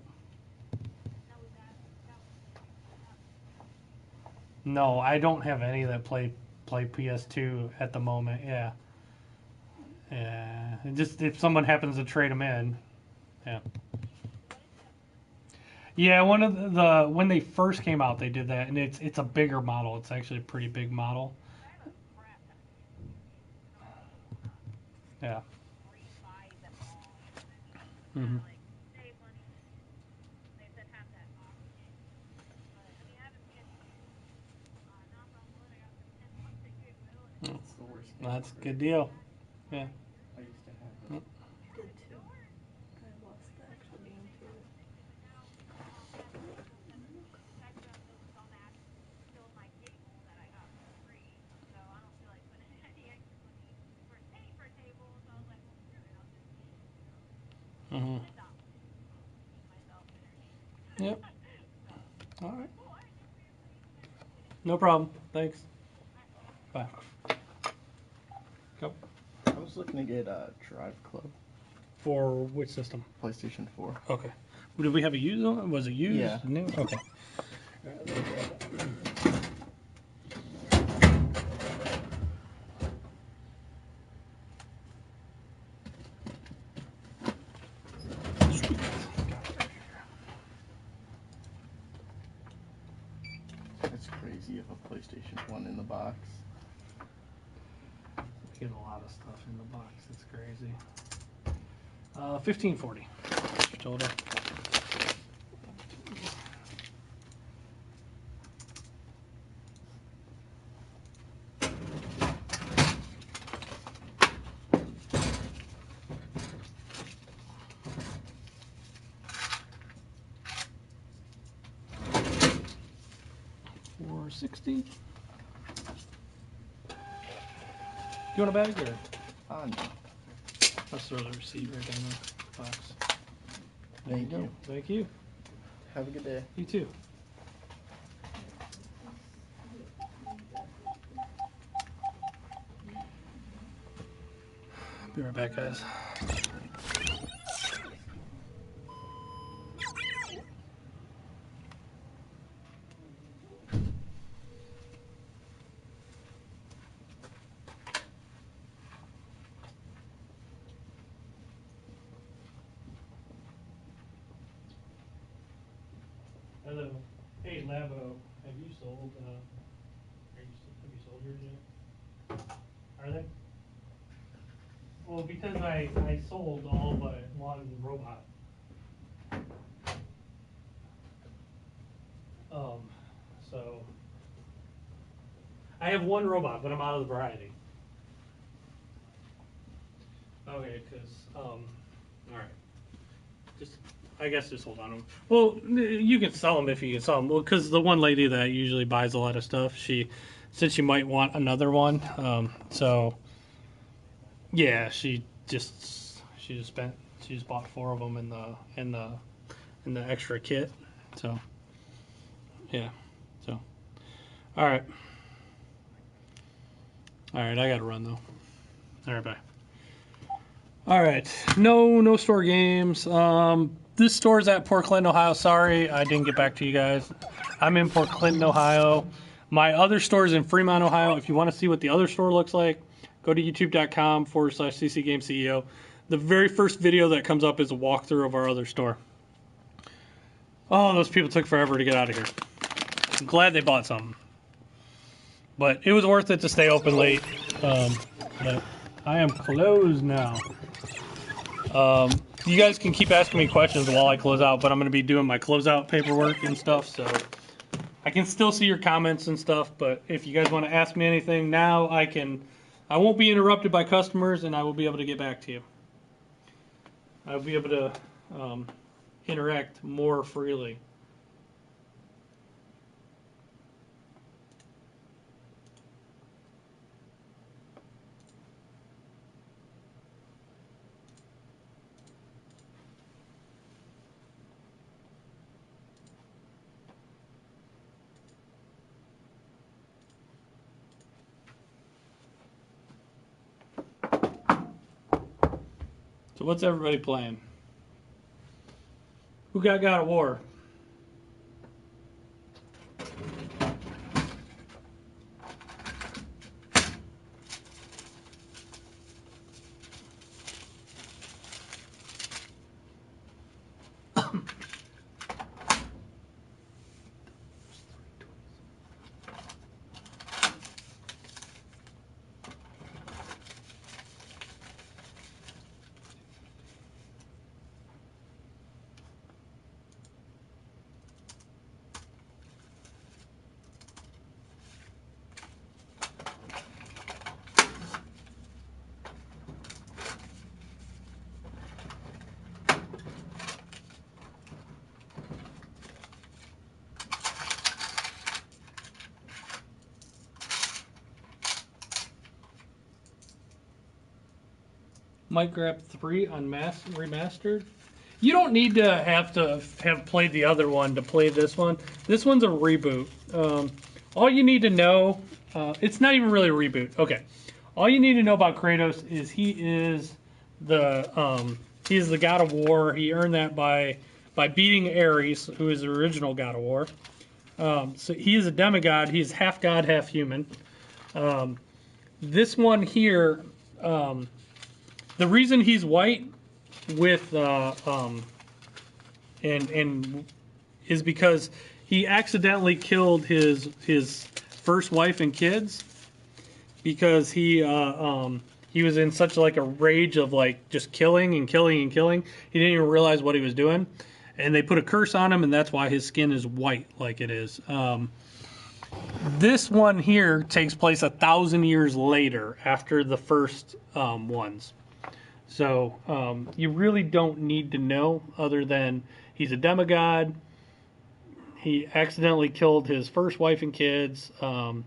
No, I don't have any that play PS2 at the moment. Yeah. Yeah. Just if someone happens to trade them in. Yeah. Yeah, one of the when they first came out, they did that, and it's a bigger model. It's actually a pretty big model. Yeah. Hmm. That's a good deal. Yeah. Yep. Did too. I lost the actual game to it. Hmm. Yep. All right. No problem. Thanks. Bye. Go. I was looking to get a Drive Club. For which system? PlayStation 4. Okay. Did we have a used one? Was it used? Yeah. New? Okay. It's crazy if a PlayStation 1 in the box. We get a lot of stuff in the box. It's crazy. 1540 total. $460. You want a bag or? No. Let's throw the receipt right in the box. Thank you. Thank you. Have a good day. You too. Be right back, guys. Hello. Hey, Labo. Have you sold? Have you sold yours yet? Are they? Well, because I sold all but one robot. So I have one robot, but I'm out of the variety. Okay, because all right. Just I guess just hold on to them. Well, you can sell them if you can sell them. Well, because the one lady that usually buys a lot of stuff, she said she might want another one. So yeah, she just bought 4 of them in the extra kit. So yeah, so all right, I gotta run though. All right, bye. All right, no store games. This store's at Port Clinton, Ohio. Sorry, I didn't get back to you guys. I'm in Port Clinton, Ohio. My other store is in Fremont, Ohio. If you want to see what the other store looks like, go to youtube.com/ccgamesceo. The very first video that comes up is a walkthrough of our other store. Oh, those people took forever to get out of here. I'm glad they bought something. But it was worth it to stay open late. But I am closed now. You guys can keep asking me questions while I close out, but I'm going to be doing my closeout paperwork and stuff, so I can still see your comments and stuff, but if you guys want to ask me anything now, I won't be interrupted by customers, and I will be able to get back to you. I'll be able to interact more freely. So what's everybody playing? Who got God of War? Minecraft 3 remastered. You don't need to have played the other one to play this one. This one's a reboot. All you need to know, it's not even really a reboot. Okay, all you need to know about Kratos is he's the God of War. He earned that by beating Ares, who is the original God of War. So he is a demigod. He's half god, half human. This one here. The reason he's white with and is because he accidentally killed his first wife and kids because he was in such like a rage of like just killing and killing and killing. He didn't even realize what he was doing, and they put a curse on him, and that's why his skin is white like it is. This one here takes place 1,000 years later after the first ones. So you really don't need to know other than he's a demigod. He accidentally killed his first wife and kids. And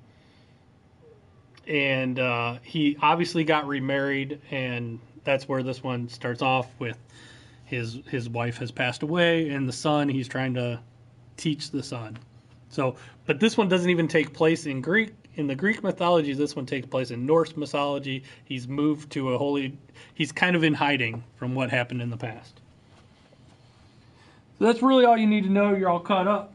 he obviously got remarried, and that's where this one starts off with his wife has passed away, and the son, he's trying to teach the son. So, but this one doesn't even take place in Greek. In the Greek mythology, this one takes place in Norse mythology. He's moved to he's kind of in hiding from what happened in the past. So that's really all you need to know. You're all caught up.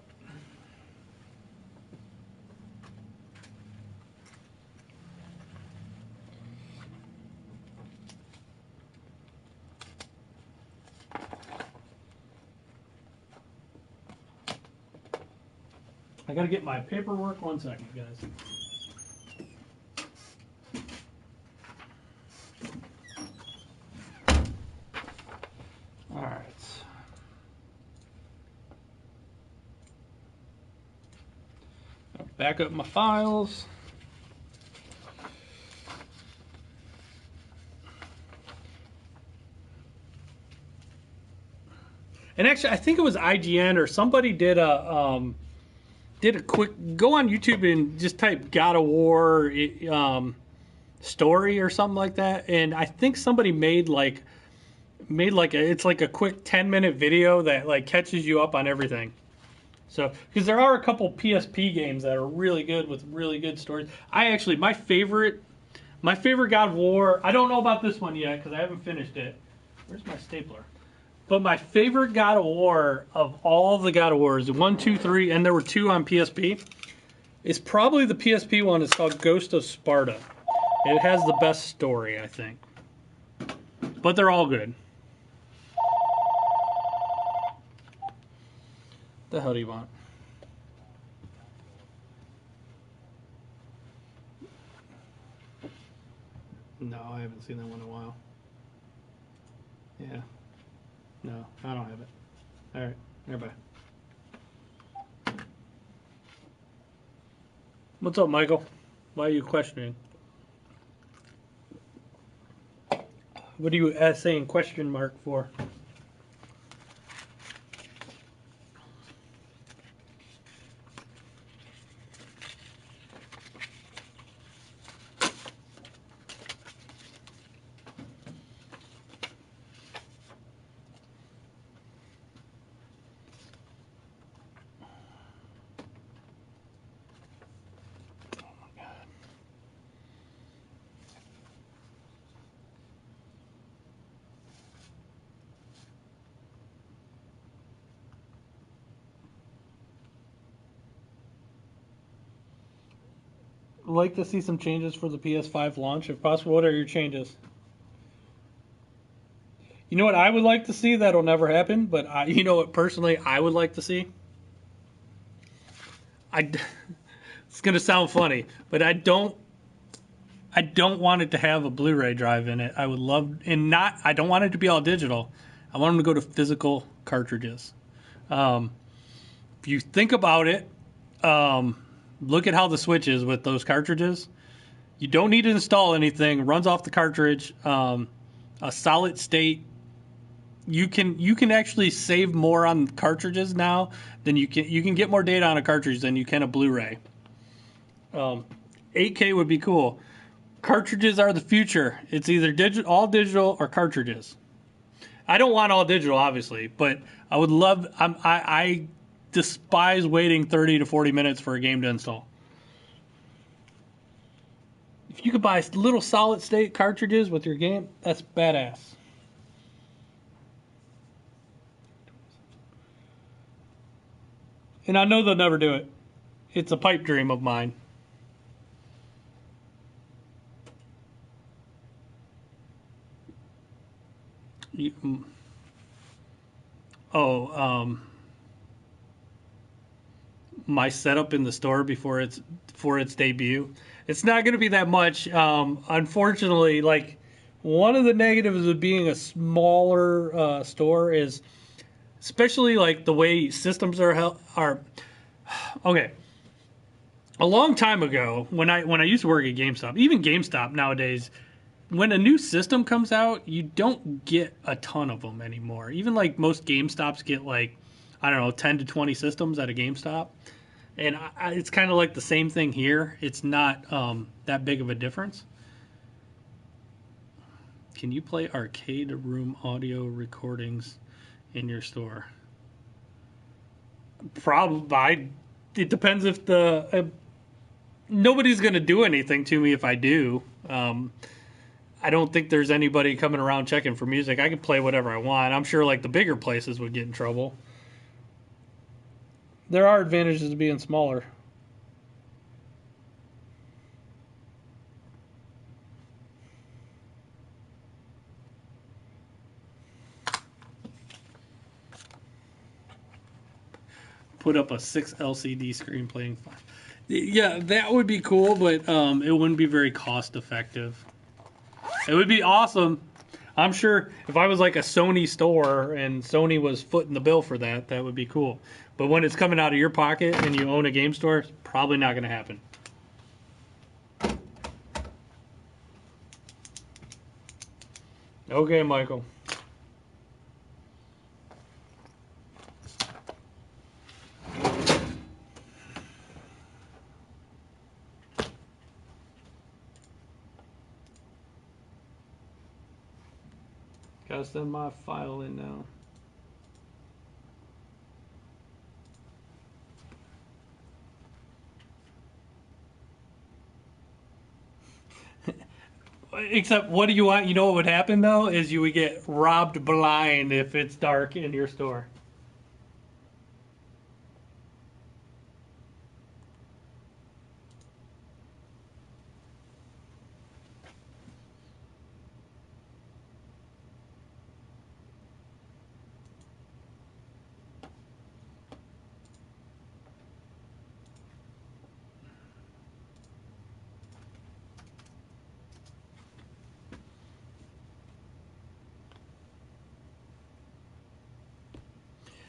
I gotta get my paperwork. 1 second, guys. All right. I'll back up my files. And actually, I think it was IGN or somebody did a quick go on YouTube and just type God of War story or something like that. And I think somebody made like it's like a quick 10-minute video that like catches you up on everything. So because there are a couple PSP games that are really good with really good stories. My favorite God of War. I don't know about this one yet because I haven't finished it. Where's my stapler? But my favorite God of War of all the God of Wars, 1, 2, 3, and there were 2 on PSP, is probably the PSP one. It's called Ghost of Sparta. It has the best story, I think. But they're all good. The hell do you want? No, I haven't seen that one in a while. Yeah. No, I don't have it. All right, nearby. What's up, Michael? Why are you questioning? What are you saying question mark for? Like to see some changes for the PS5 launch, if possible. What are your changes? You know what I would like to see? That'll never happen. But you know what personally I would like to see? It's gonna sound funny, but I don't want it to have a Blu-ray drive in it. I would love, I don't want it to be all digital. I want them to go to physical cartridges. If you think about it, look at how the Switch is with those cartridges. You don't need to install anything. It runs off the cartridge. A solid state. You can actually save more on cartridges now than you can get more data on a cartridge than you can a Blu-ray. 8K would be cool. Cartridges are the future. It's either all digital or cartridges. I don't want all digital, obviously, but I would love. I despise waiting 30 to 40 minutes for a game to install. If you could buy little solid state cartridges with your game, that's badass. And I know they'll never do it. It's a pipe dream of mine. My setup in the store before its debut. It's not going to be that much. Unfortunately, like one of the negatives of being a smaller store is, especially like the way systems are. Okay. A long time ago, when I used to work at GameStop, even GameStop nowadays, when a new system comes out, you don't get a ton of them anymore. Even like most GameStops get like, I don't know, 10 to 20 systems at a GameStop. And it's kind of like the same thing here. It's not that big of a difference. Can you play arcade room audio recordings in your store? Probably. It depends if nobody's going to do anything to me if I do. I don't think there's anybody coming around checking for music. I can play whatever I want. I'm sure like the bigger places would get in trouble. There are advantages to being smaller. put up a 6 LCD screen playing 5. Yeah, that would be cool, but it wouldn't be very cost effective. It would be awesome. I'm sure if I was like a Sony store and Sony was footing the bill for that, that would be cool. But when it's coming out of your pocket and you own a game store, it's probably not going to happen. Okay, Michael. Gotta send my file in now. Except, what do you want? You know what would happen, though, is you would get robbed blind if it's dark in your store.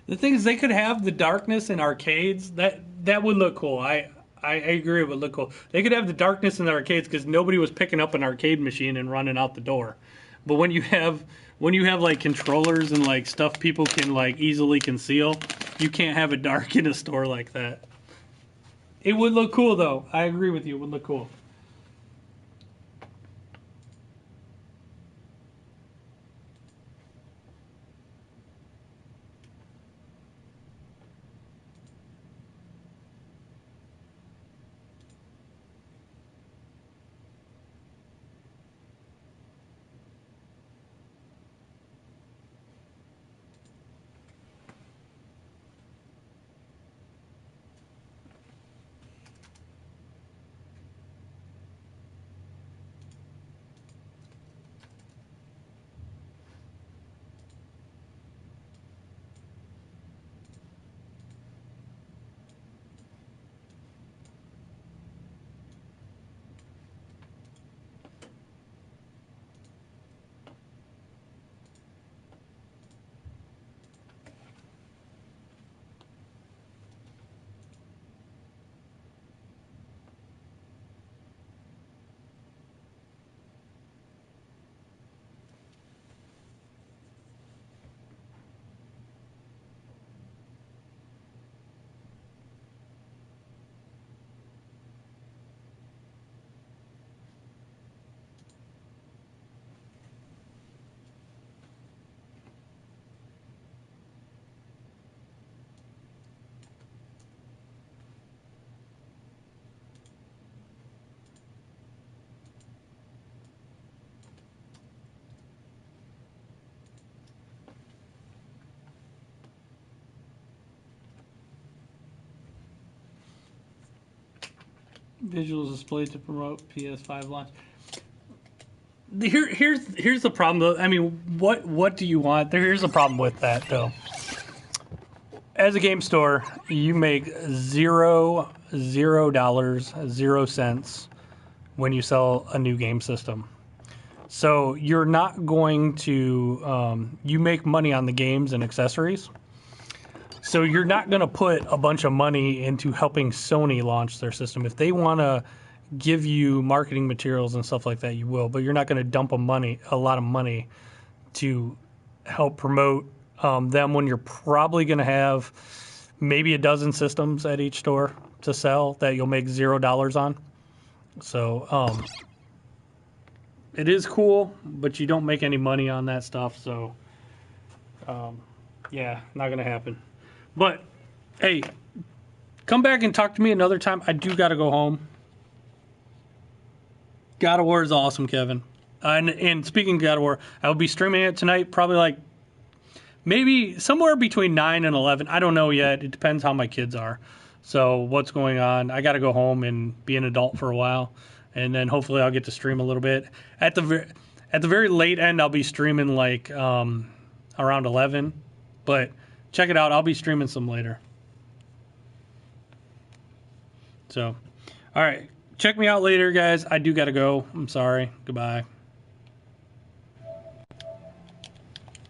The thing is, they could have the darkness in arcades. That would look cool. I agree, it would look cool. They could have the darkness in the arcades because nobody was picking up an arcade machine and running out the door. But when you have like controllers and like stuff people can like easily conceal, you can't have it dark in a store like that. It would look cool, though. I agree with you. It would look cool. Visuals displayed to promote PS5 launch. Here's the problem, though. I mean, what do you want? Here's the problem with that, though. As a game store, you make $0 when you sell a new game system. So you're not going to you make money on the games and accessories. So you're not going to put a bunch of money into helping Sony launch their system. If they want to give you marketing materials and stuff like that, you will. But you're not going to dump a lot of money to help promote them when you're probably going to have maybe a dozen systems at each store to sell that you'll make $0 on. So it is cool, but you don't make any money on that stuff. So yeah, not going to happen. But, hey, come back and talk to me another time. I do got to go home. God of War is awesome, Kevin. And speaking of God of War, I will be streaming it tonight, probably like maybe somewhere between 9 and 11. I don't know yet. It depends how my kids are. So what's going on. I got to go home and be an adult for a while. And then hopefully I'll get to stream a little bit. At the very late end, I'll be streaming like around 11. But check it out. I'll be streaming some later. So, all right. Check me out later, guys. I do got to go. I'm sorry. Goodbye.